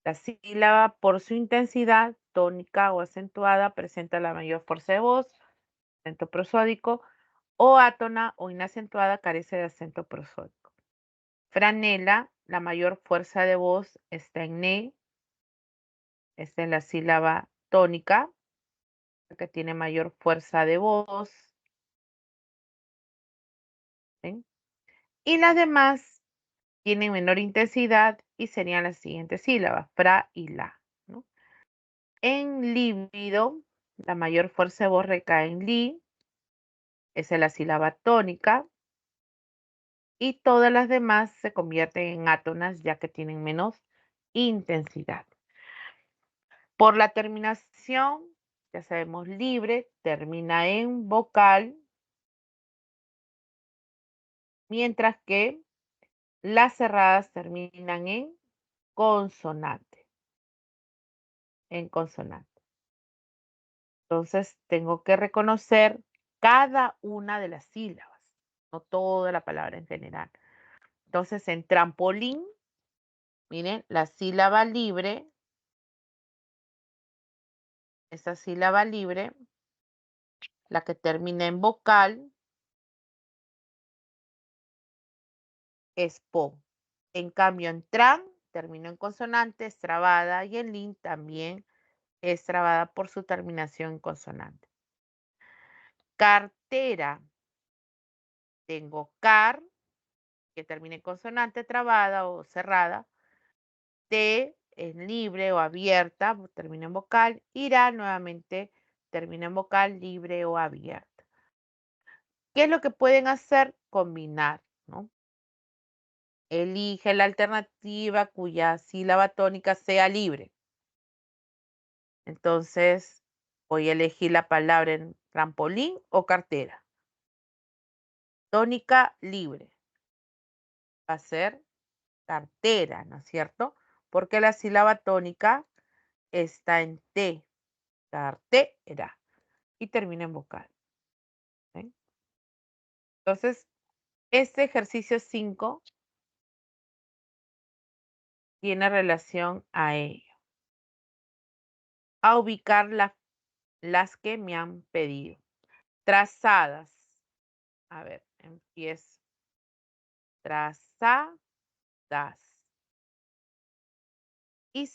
La sílaba, por su intensidad tónica o acentuada, presenta la mayor fuerza de voz, acento prosódico, o átona o inacentuada carece de acento prosódico. Franela, la mayor fuerza de voz está en ne, esta es la sílaba tónica, la que tiene mayor fuerza de voz. ¿Ven? Y las demás tienen menor intensidad y serían las siguientes sílabas, fra y la, ¿no? En líbido, la mayor fuerza de voz recae en li, esa es la sílaba tónica, y todas las demás se convierten en átonas ya que tienen menos intensidad. Por la terminación, ya sabemos, libre, termina en vocal, mientras que las cerradas terminan en consonante. En consonante. Entonces, tengo que reconocer cada una de las sílabas, no toda la palabra en general. Entonces, en trampolín, miren, la sílaba libre, esa sílaba libre, la que termina en vocal, es po. En cambio, en tran, termina en consonante, es trabada, y en lin también es trabada por su terminación en consonante. Cartera, tengo car, que termina en consonante, trabada o cerrada. T es libre o abierta, termina en vocal. Irá nuevamente termina en vocal, libre o abierta. ¿Qué es lo que pueden hacer? Combinar, ¿no? Elige la alternativa cuya sílaba tónica sea libre. Entonces, voy a elegir la palabra en trampolín o cartera. Tónica libre. Va a ser cartera, ¿no es cierto? Porque la sílaba tónica está en T. Cartera. Y termina en vocal. ¿Sí? Entonces, este ejercicio 5 tiene relación a ello. A ubicar las que me han pedido. Trazadas. A ver, empiezo. Trazadas. Y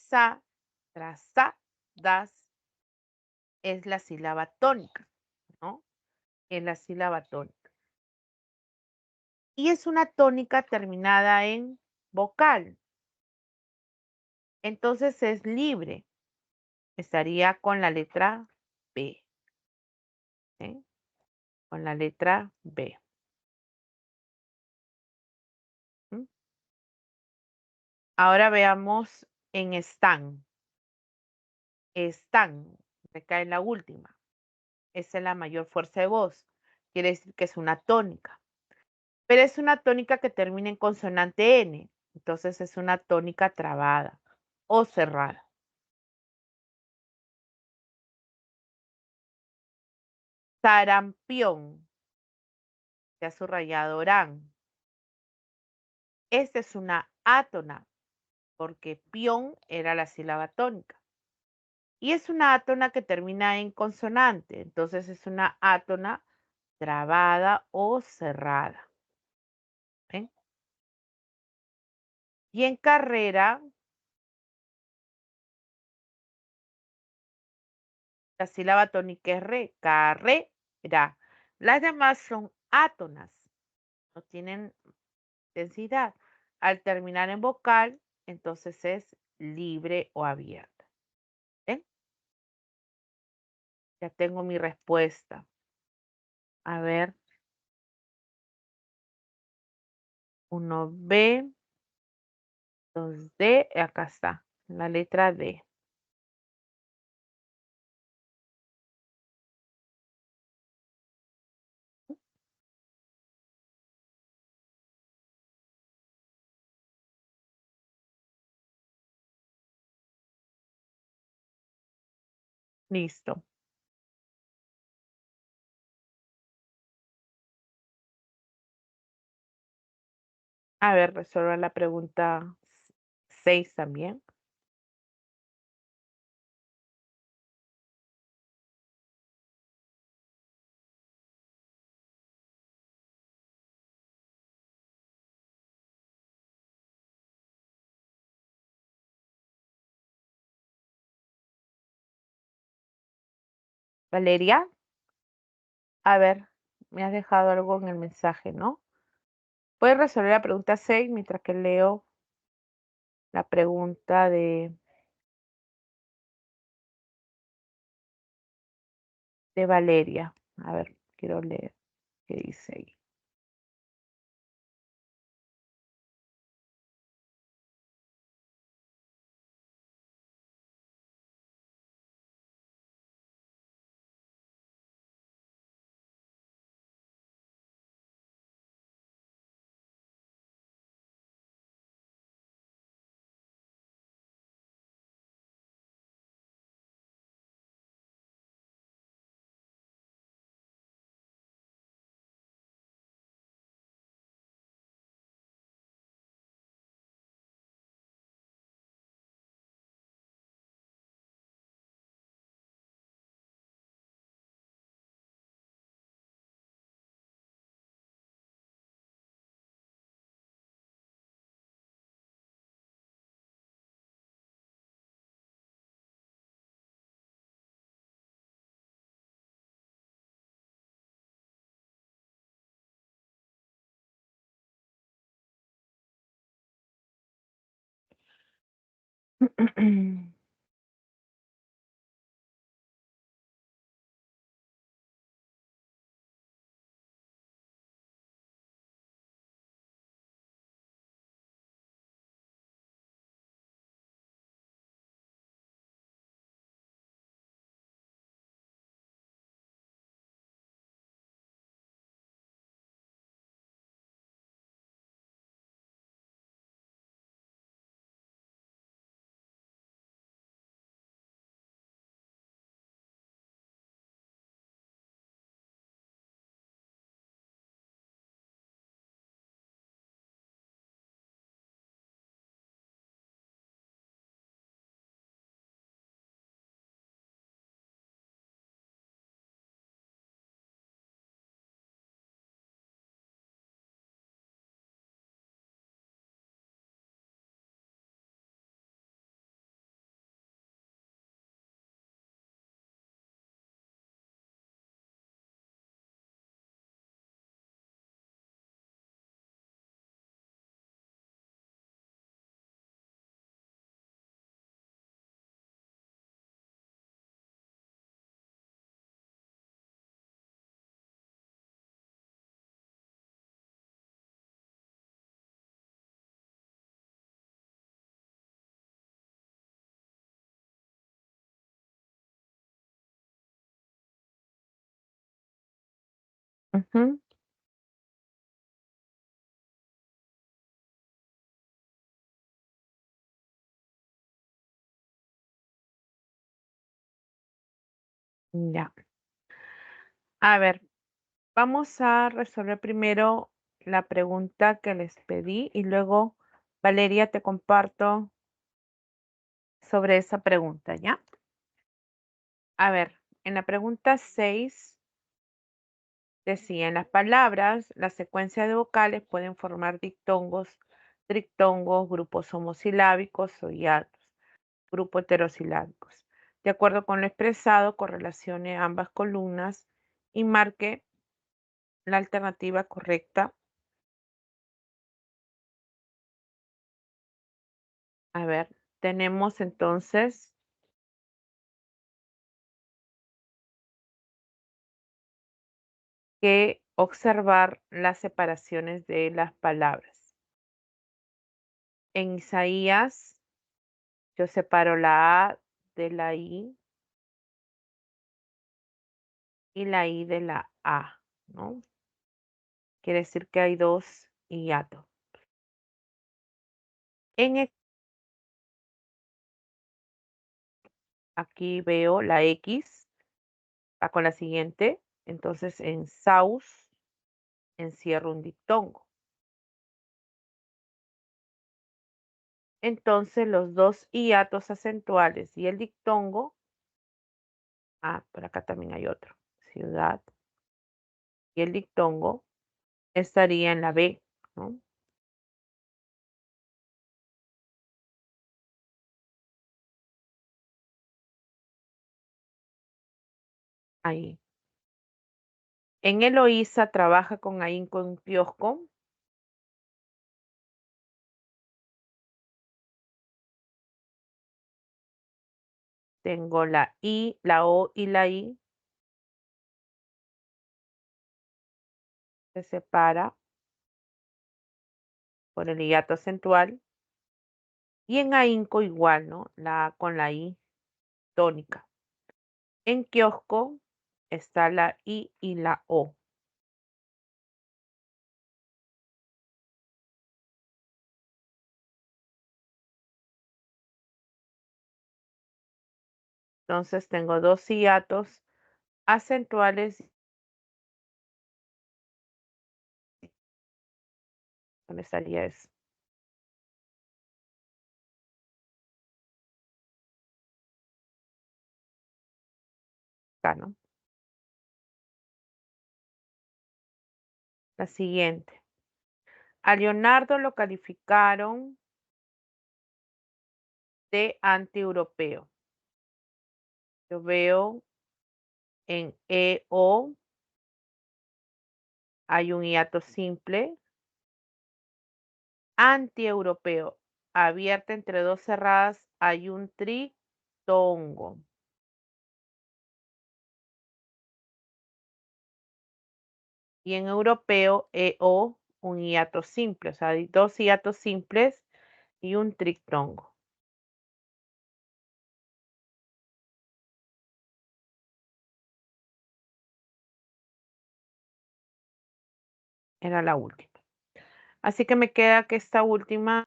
trazadas es la sílaba tónica, ¿no? Es la sílaba tónica. Y es una tónica terminada en vocal. Entonces es libre. Estaría con la letra B. ¿Sí? Con la letra B. ¿Mm? Ahora veamos en están. Están, recae en la última. Esa es la mayor fuerza de voz. Quiere decir que es una tónica. Pero es una tónica que termina en consonante N. Entonces es una tónica trabada o cerrada. Sarampión. Se ha subrayado orán. Esta es una átona porque pión era la sílaba tónica. Y es una átona que termina en consonante, entonces es una átona trabada o cerrada. ¿Ven? Y en carrera, la sílaba tónica es re, carrera. Las demás son átonas, no tienen densidad. Al terminar en vocal, entonces es libre o abierta. ¿Ven? Ya tengo mi respuesta. A ver. 1B, 2D, acá está, la letra D. Listo. A ver, resuelva la pregunta 6 también. Valeria, a ver, me has dejado algo en el mensaje, ¿no? Puedes resolver la pregunta 6 mientras que leo la pregunta de Valeria. A ver, quiero leer qué dice ahí. Ujú. Ya. A ver, vamos a resolver primero la pregunta que les pedí y luego, Valeria, te comparto sobre esa pregunta, ¿ya? A ver, en la pregunta 6 decía, en las palabras, la secuencia de vocales pueden formar diptongos, triptongos, grupos homosilábicos o hiatos, grupos heterosilábicos. De acuerdo con lo expresado, correlacione ambas columnas y marque la alternativa correcta. A ver, tenemos entonces que observar las separaciones de las palabras. En Isaías, yo separo la A de la I y la I de la A, ¿no? Quiere decir que hay dos hiatos. Aquí veo la X, va con la siguiente. Entonces, en Saus encierro un diptongo. Entonces, los dos hiatos acentuales y el diptongo, por acá también hay otro, ciudad, y el diptongo estaría en la B, ¿no? Ahí. En Eloísa trabaja con ahínco en kiosco. Tengo la I, la O y la I. Se separa por el hiato acentual. Y en ahínco igual, ¿no? La A con la I tónica. En kiosco está la I y la O. Entonces tengo dos hiatos acentuales. ¿Dónde estaría eso? Acá, ¿no? La siguiente. A Leonardo lo calificaron de anti-europeo. Yo veo en EO hay un hiato simple. Anti-europeo. Abierta entre dos cerradas hay un tritongo. Y en europeo, EO, un hiato simple. O sea, hay dos hiatos simples y un triptongo. Era la última. Así que me queda que esta última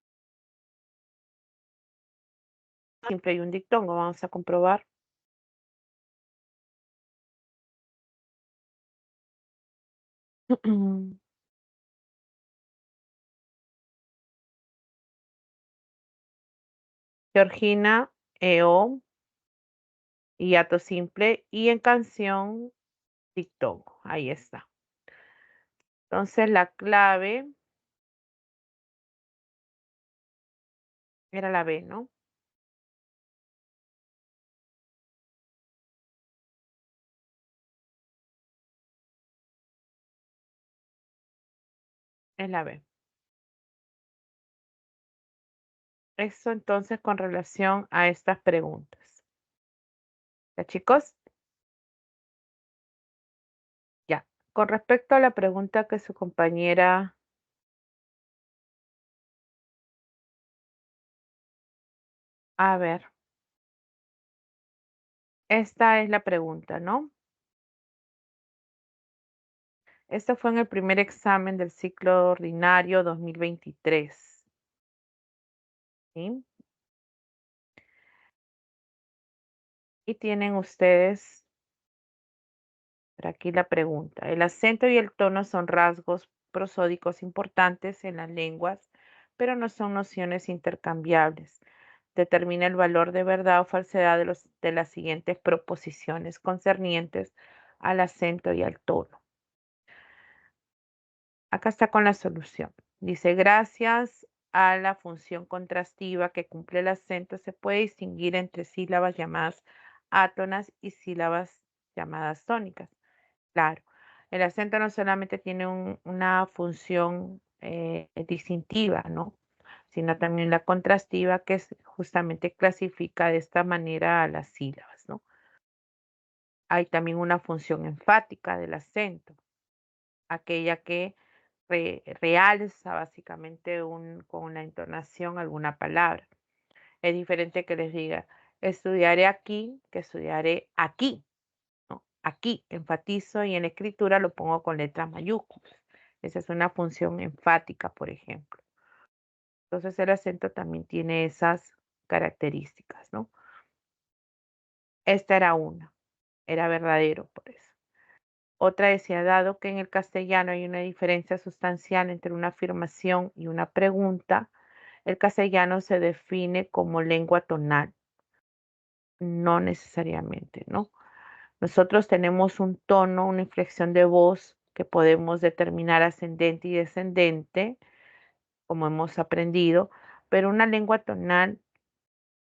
simple y un diptongo. Vamos a comprobar. Georgina, EO, hiato simple y en canción, diptongo. Ahí está. Entonces la clave era la B, ¿no? Es la B. Eso entonces con relación a estas preguntas. ¿Ya, chicos? Ya. Con respecto a la pregunta que su compañera a ver, esta es la pregunta, ¿no? Esto fue en el primer examen del ciclo ordinario 2023. ¿Sí? Y tienen ustedes por aquí la pregunta. El acento y el tono son rasgos prosódicos importantes en las lenguas, pero no son nociones intercambiables. determina el valor de verdad o falsedad de las siguientes proposiciones concernientes al acento y al tono. Acá está con la solución. Dice, gracias a la función contrastiva que cumple el acento, se puede distinguir entre sílabas llamadas átonas y sílabas llamadas tónicas. Claro, el acento no solamente tiene una función distintiva, ¿no? Sino también la contrastiva que justamente clasifica de esta manera a las sílabas, ¿no? Hay también una función enfática del acento, aquella que realza básicamente con la entonación alguna palabra. Es diferente que les diga, estudiaré aquí que estudiaré aquí, ¿no? Aquí enfatizo y en escritura lo pongo con letras mayúsculas. Esa es una función enfática, por ejemplo. Entonces el acento también tiene esas características, ¿no? Esta era una, era verdadero por eso. Otra decía, dado que en el castellano hay una diferencia sustancial entre una afirmación y una pregunta, el castellano se define como lengua tonal. No necesariamente, ¿no? Nosotros tenemos un tono, una inflexión de voz que podemos determinar ascendente y descendente, como hemos aprendido, pero una lengua tonal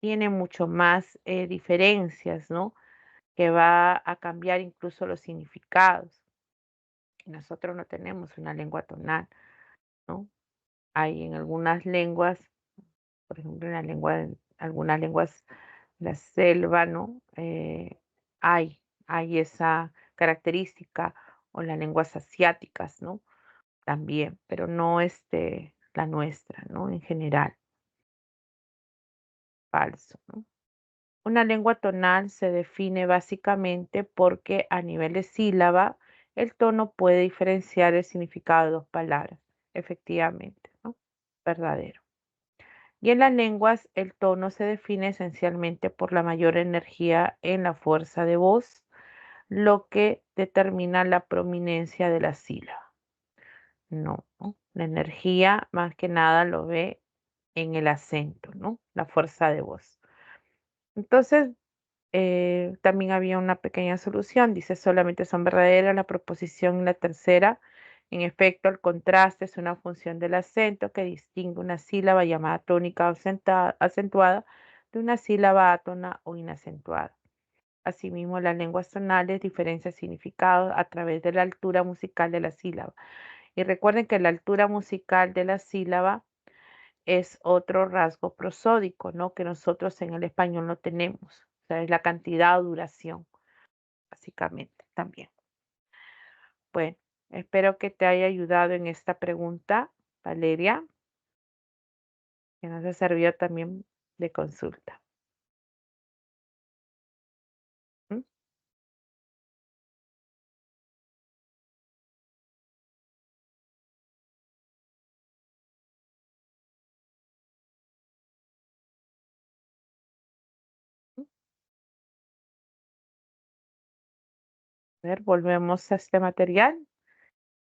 tiene mucho más diferencias, ¿no? Que va a cambiar incluso los significados. Nosotros no tenemos una lengua tonal, ¿no? Hay en algunas lenguas, por ejemplo, en la lengua, algunas lenguas, la selva, ¿no? Hay esa característica, o las lenguas asiáticas, ¿no? También, pero no la nuestra, ¿no? En general, falso, ¿no? Una lengua tonal se define básicamente porque a nivel de sílaba el tono puede diferenciar el significado de dos palabras, efectivamente, ¿no? Verdadero. Y en las lenguas el tono se define esencialmente por la mayor energía en la fuerza de voz, lo que determina la prominencia de la sílaba. No, ¿no? La energía más que nada lo ve en el acento, ¿no? La fuerza de voz. Entonces, también había una pequeña solución, dice solamente son verdaderas la proposición y la tercera. En efecto, el contraste es una función del acento que distingue una sílaba llamada tónica o acentuada de una sílaba átona o inacentuada. Asimismo, las lenguas tonales diferencian significados a través de la altura musical de la sílaba. Y recuerden que la altura musical de la sílaba es otro rasgo prosódico, ¿no? Que nosotros en el español no tenemos. O sea, es la cantidad o duración, básicamente, también. Bueno, espero que te haya ayudado en esta pregunta, Valeria, que nos ha servido también de consulta. ¿Mm? ¿Mm? A ver, volvemos a este material.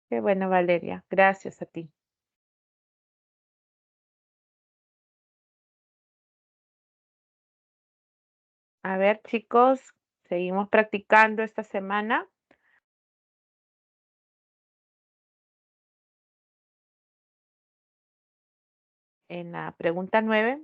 Qué bueno, Valeria. Gracias a ti. A ver, chicos, seguimos practicando esta semana. En la pregunta 9.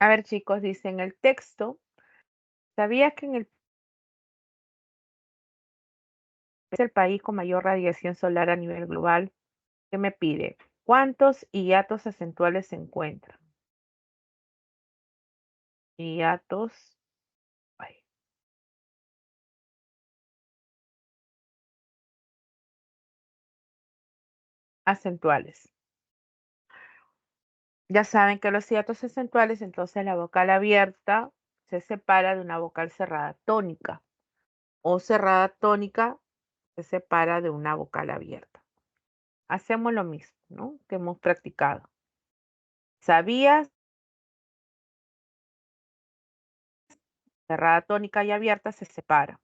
A ver, chicos, dice en el texto, ¿sabías que es el país con mayor radiación solar a nivel global? ¿Qué me pide? ¿Cuántos hiatos acentuales se encuentran? Hiatos ay, acentuales. Ya saben que los hiatos acentuales, entonces la vocal abierta se separa de una vocal cerrada tónica o cerrada tónica se separa de una vocal abierta. Hacemos lo mismo, ¿no? Que hemos practicado. ¿Sabías? Cerrada tónica y abierta se separa.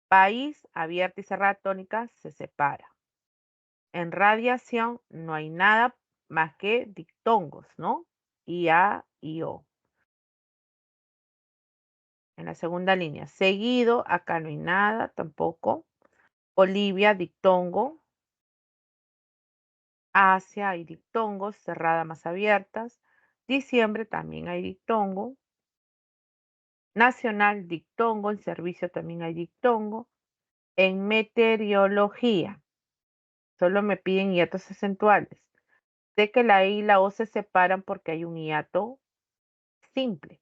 País, abierta y cerrada tónica se separa. En radiación no hay nada más que dictongos, ¿no? IA y O. En la segunda línea. Seguido, acá no hay nada tampoco. Bolivia, dictongo. Asia hay dictongos, cerrada más abiertas. Diciembre también hay dictongo. Nacional, dictongo. En servicio también hay dictongo. En meteorología, solo me piden hiatos acentuales. Sé que la I y la O se separan porque hay un hiato simple.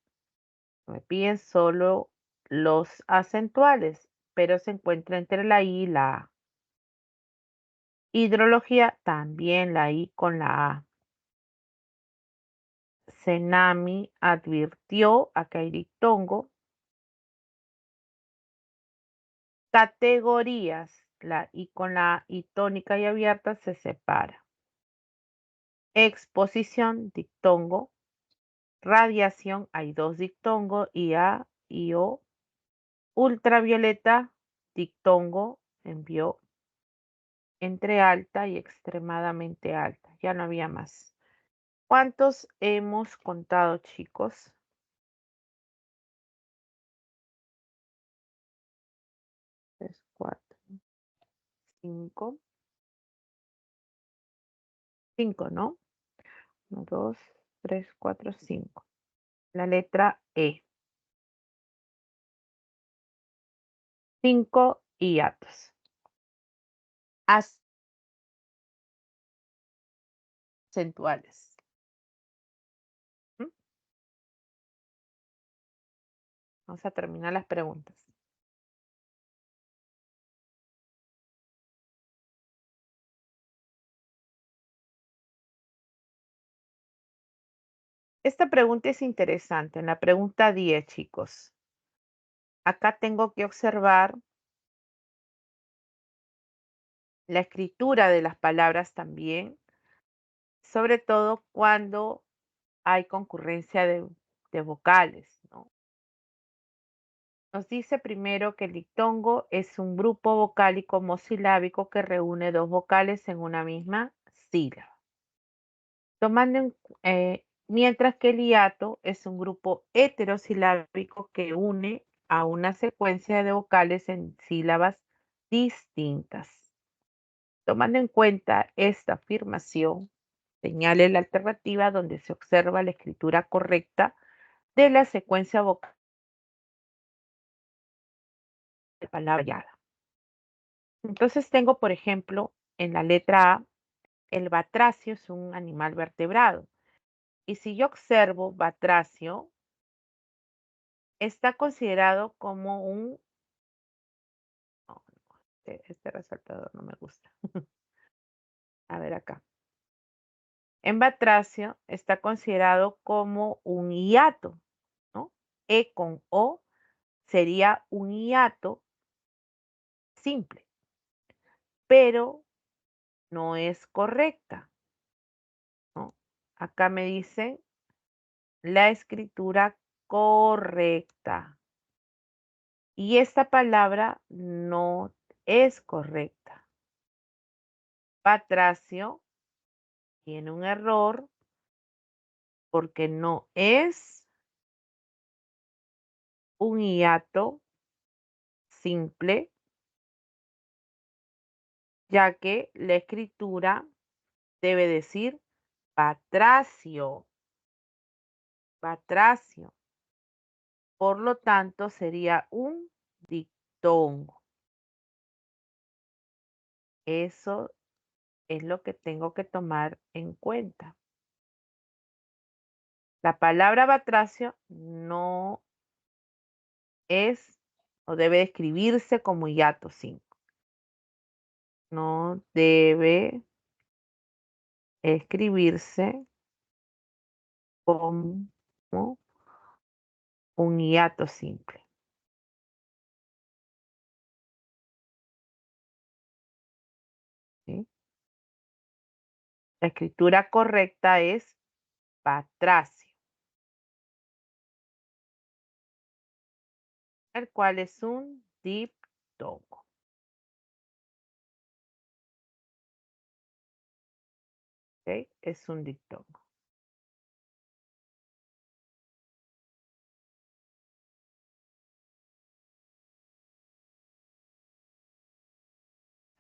Me piden solo los acentuales, pero se encuentra entre la I y la A. Hidrología, también la I con la A. Senami advirtió, acá hay dictongo. Categorías, la I con la I tónica y abierta se separa. Exposición, dictongo. Radiación, hay dos dictongos, IA y O. Ultravioleta, dictongo, envió entre alta y extremadamente alta. Ya no había más. ¿Cuántos hemos contado, chicos? 3, 4, 5. 5, ¿no? 1, 2, 3, 4, 5. La letra E. 5 hiatos. Acentuales. ¿Mm? Vamos a terminar las preguntas. Esta pregunta es interesante. En la pregunta 10, chicos. Acá tengo que observar la escritura de las palabras también, sobre todo cuando hay concurrencia de vocales, ¿no? Nos dice primero que el dictongo es un grupo vocálico mosilábico que reúne dos vocales en una misma sílaba. Mientras que el hiato es un grupo heterosilábico que une a una secuencia de vocales en sílabas distintas. Tomando en cuenta esta afirmación, señale la alternativa donde se observa la escritura correcta de la secuencia vocal de palabra hallada. Entonces tengo, por ejemplo, en la letra A, el batracio es un animal vertebrado. Y si yo observo batracio, está considerado como un... no, este resaltador no me gusta. A ver acá. En batracio está considerado como un hiato, ¿no? E con O sería un hiato simple, pero no es correcta, ¿no? Acá me dice la escritura correcta. Y esta palabra no es correcta. Batracio tiene un error porque no es un hiato simple, ya que la escritura debe decir batracio. batracio. Por lo tanto, sería un dictongo. Eso es lo que tengo que tomar en cuenta. La palabra batracio no es o debe escribirse como hiato 5. No debe escribirse como un hiato simple. ¿Sí? La escritura correcta es batracio, el cual es un diptongo. ¿Ok? Es un diptongo.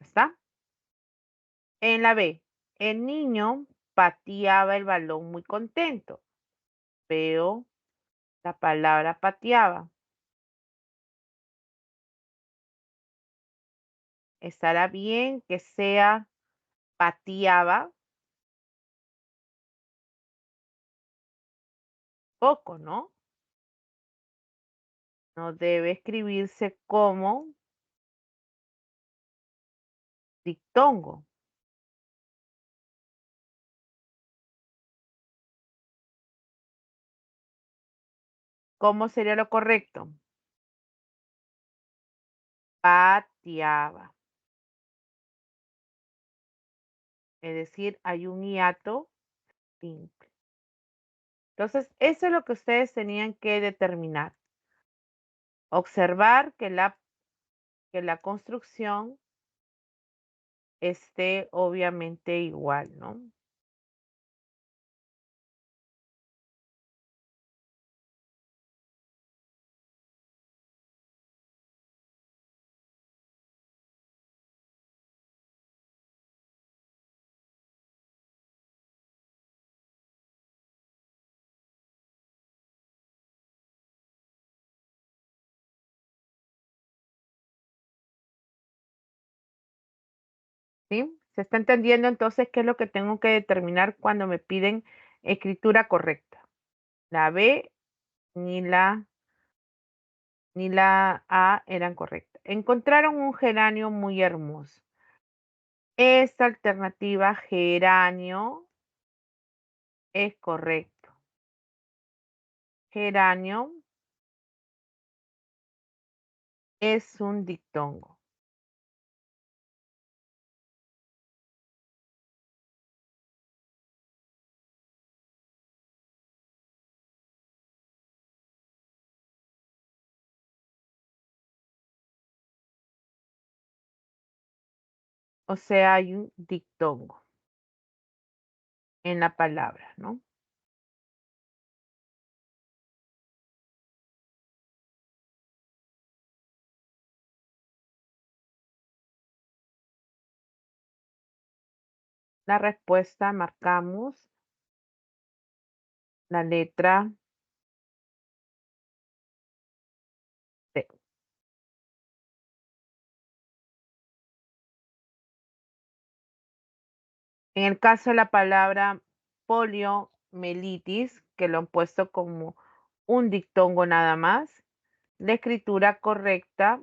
¿Está? En la B, el niño pateaba el balón muy contento. Veo la palabra pateaba. Estará bien que sea pateaba. Poco, ¿no? No debe escribirse como dictongo. ¿Cómo sería lo correcto? Pateaba. Es decir, hay un hiato simple. Entonces, eso es lo que ustedes tenían que determinar. Observar que la construcción esté obviamente igual, ¿no? ¿Sí? ¿Se está entendiendo entonces qué es lo que tengo que determinar cuando me piden escritura correcta? La B ni la A eran correctas. Encontraron un geranio muy hermoso. Esta alternativa, geranio, es correcto. Geranio es un dictongo. O sea, hay un dictongo en la palabra, ¿no? La respuesta marcamos la letra C. En el caso de la palabra poliomielitis, que lo han puesto como un dictongo nada más, la escritura correcta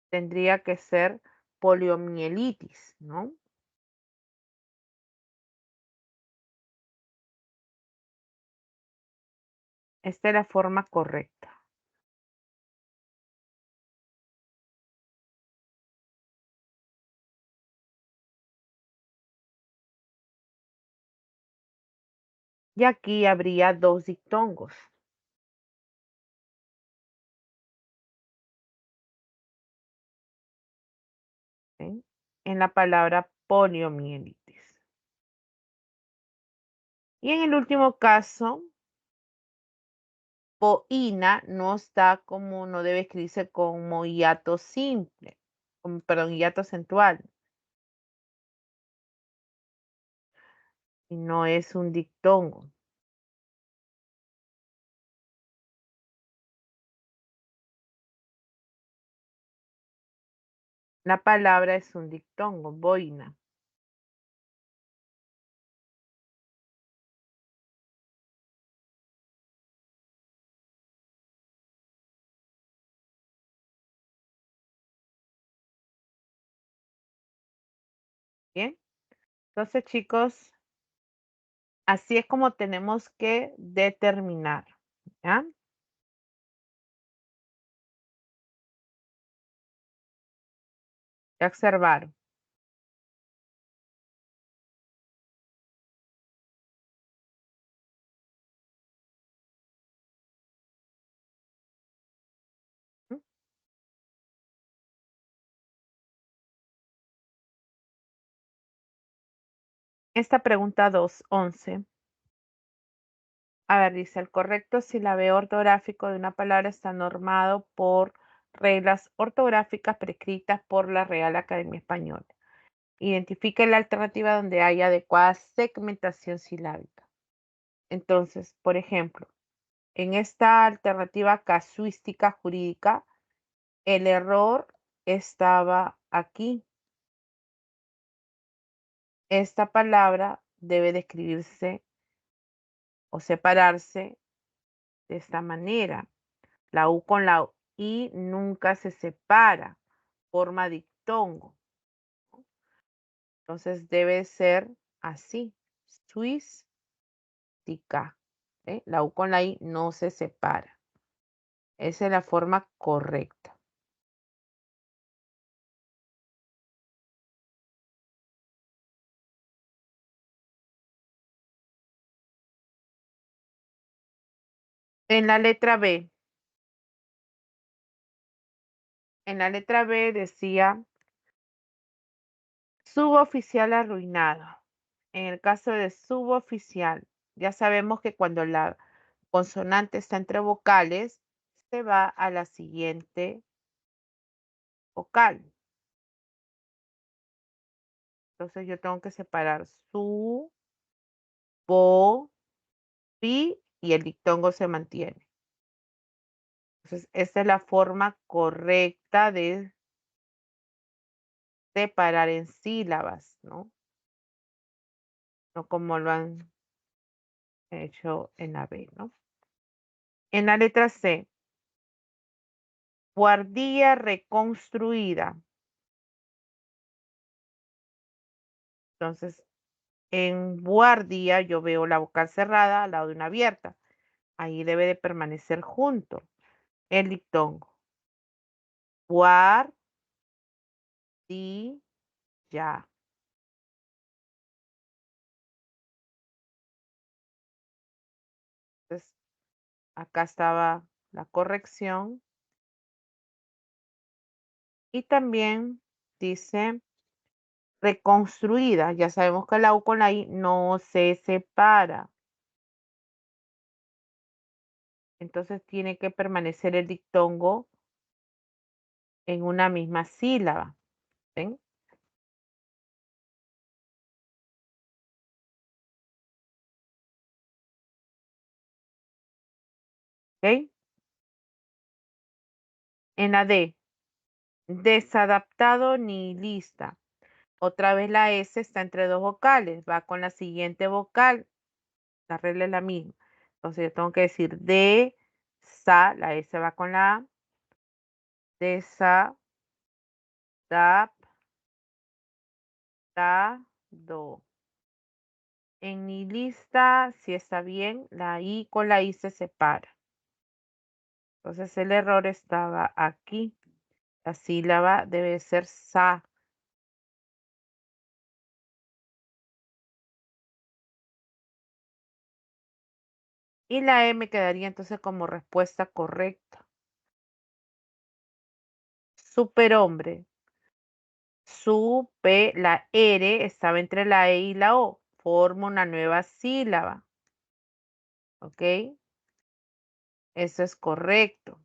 tendría que ser poliomielitis, ¿no? Esta es la forma correcta. Y aquí habría dos dictongos. ¿Sí? En la palabra poliomielitis. Y en el último caso, poína no está como, no debe escribirse como hiato simple, perdón, hiato acentual. y no es un dictongo. La palabra es un dictongo, boina. Bien, entonces chicos, así es como tenemos que determinar. ¿Ya? ¿Ya observaron? ¿Mm? Esta pregunta 211. A ver, dice, el correcto silabeo ortográfico de una palabra está normado por reglas ortográficas prescritas por la Real Academia Española. Identifique la alternativa donde haya adecuada segmentación silábica. Entonces, por ejemplo, en esta alternativa casuística jurídica, el error estaba aquí. Esta palabra debe de escribirse o separarse de esta manera. La U con la I nunca se separa, forma dictongo. Entonces debe ser así, suística. La U con la I no se separa. Esa es la forma correcta. En la letra B, decía suboficial arruinado. En el caso de suboficial, ya sabemos que cuando la consonante está entre vocales, se va a la siguiente vocal. Entonces yo tengo que separar su, bo, pi y el dictongo se mantiene. Entonces esta es la forma correcta de separar en sílabas, ¿no? No como lo han hecho en la B, ¿no? En la letra C, buhardilla reconstruida. Entonces, en buhardilla yo veo la vocal cerrada al lado de una abierta. Ahí debe de permanecer junto el dictongo. Buhardilla. Entonces, acá estaba la corrección. Y también dice reconstruida. Ya sabemos que la U con la I no se separa. Entonces tiene que permanecer el dictongo en una misma sílaba. ¿Ven? ¿Ok? En la D, desadaptado nihilista. Otra vez la S está entre dos vocales. Va con la siguiente vocal. La regla es la misma. Entonces yo tengo que decir de, sa, la S va con la A. Desadaptado. En mi lista, si está bien, la I con la I se separa. Entonces el error estaba aquí. La sílaba debe ser sa. Y la M quedaría entonces como respuesta correcta. Superhombre. La R estaba entre la E y la O. Forma una nueva sílaba. ¿Ok? Eso es correcto.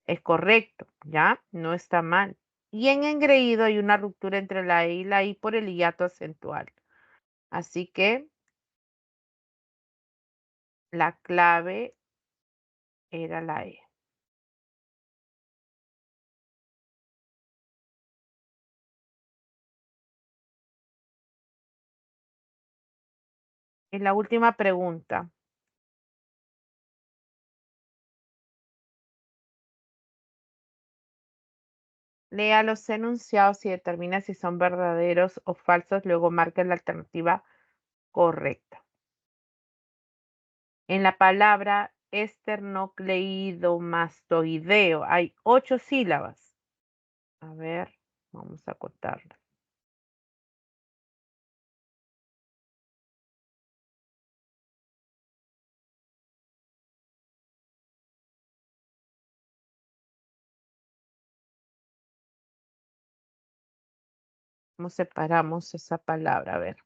Es correcto, ¿ya? No está mal. Y en engreído hay una ruptura entre la E y la I por el hiato acentual. Así que la clave era la E. En la última pregunta. Lea los enunciados y determina si son verdaderos o falsos, luego marca la alternativa correcta. En la palabra esternocleidomastoideo hay 8 sílabas. A ver, vamos a contarlas. ¿Cómo separamos esa palabra? A ver.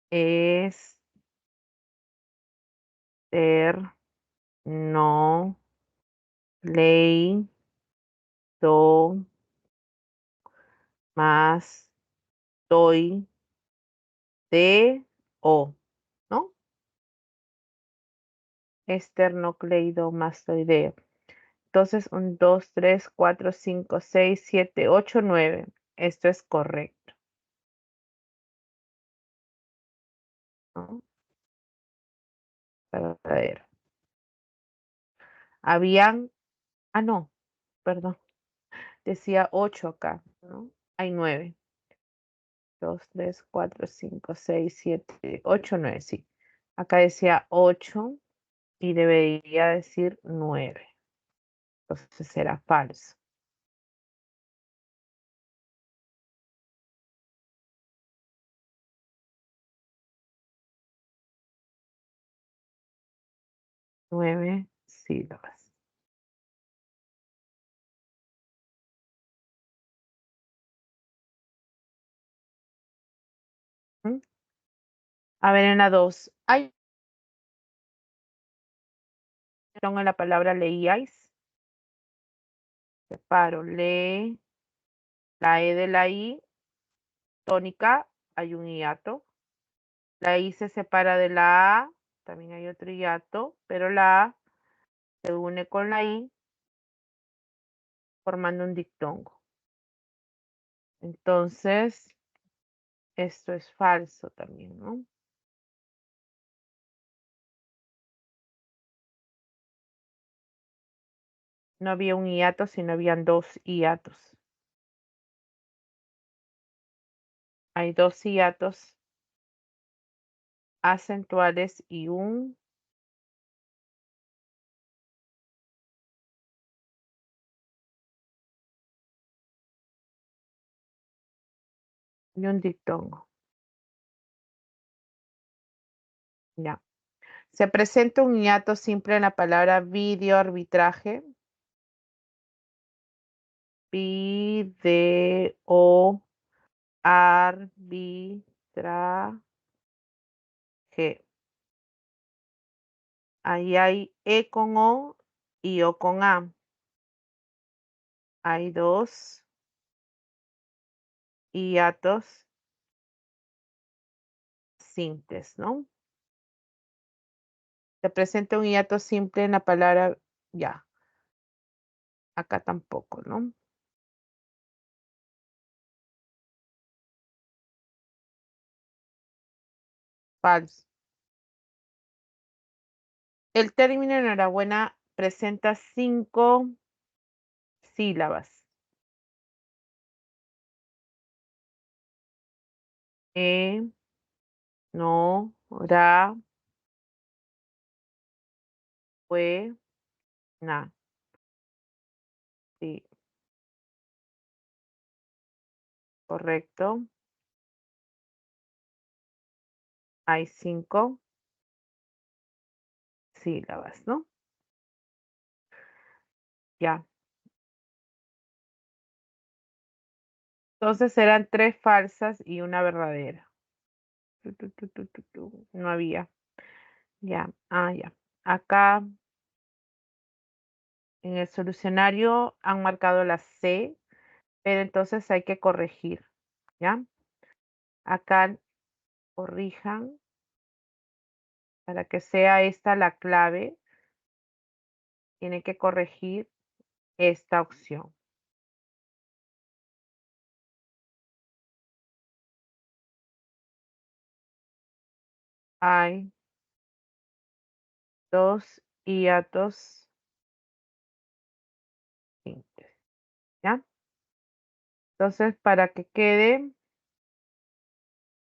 Es no ley do más doy de o, ¿no? Esternocleidomastoideo. Entonces, 1, 2, 3, 4, 5, 6, 7, 8, 9. Esto es correcto, ¿no? Verdadero. Habían, no, perdón, decía 8 acá, ¿no? Hay 9. 2, 3, 4, 5, 6, 7, 8, 9, sí. Acá decía 8 y debería decir 9. Entonces será falso. Nueve sílabas. ¿Mm? A ver, en la 2. Hay en la palabra leíais. Separo. Le, la E de la I, tónica, hay un hiato. La I se separa de la A, también hay otro hiato, pero la A se une con la I formando un diptongo. Entonces, esto es falso también, ¿no? No había un hiato, sino habían 2 hiatos. Hay 2 hiatos acentuales y un diptongo. Ya. Se presenta un hiato simple en la palabra videoarbitraje. Video arbitraje. Ahí hay E con O y O con A. Hay 2 hiatos simples, ¿no? Se presenta un hiato simple en la palabra ya. Acá tampoco, ¿no? Falso. El término enhorabuena presenta 5 sílabas. E, no, ra, fue, na. Sí, correcto. Hay 5 sílabas, ¿no? Ya. Entonces eran 3 falsas y una verdadera. No había. Ya. Ya. Acá en el solucionario han marcado la C. pero entonces hay que corregir, ¿ya? Acá corrijan para que sea esta la clave. Tienen que corregir esta opción. Hay 2 hiatos simples, ¿ya? Entonces, para que quede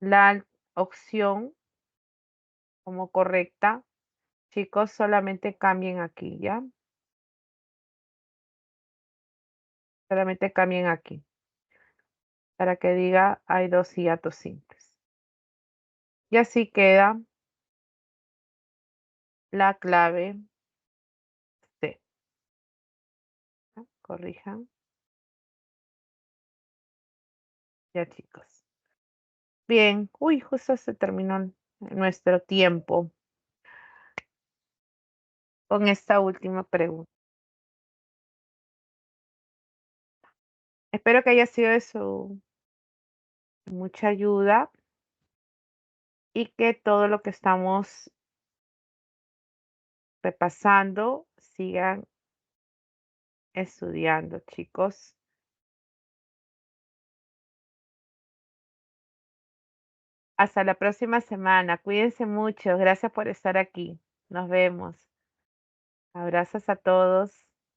la opción como correcta, chicos, solamente cambien aquí, ¿ya? Solamente cambien aquí, para que diga hay 2 hiatos simples. Y así queda la clave C. ¿Ya? Corrijan. Ya, chicos. Bien. Uy, justo se terminó nuestro tiempo con esta última pregunta. Espero que haya sido de su mucha ayuda y que todo lo que estamos repasando sigan estudiando, chicos. Hasta la próxima semana. Cuídense mucho. Gracias por estar aquí. Nos vemos. Abrazos a todos.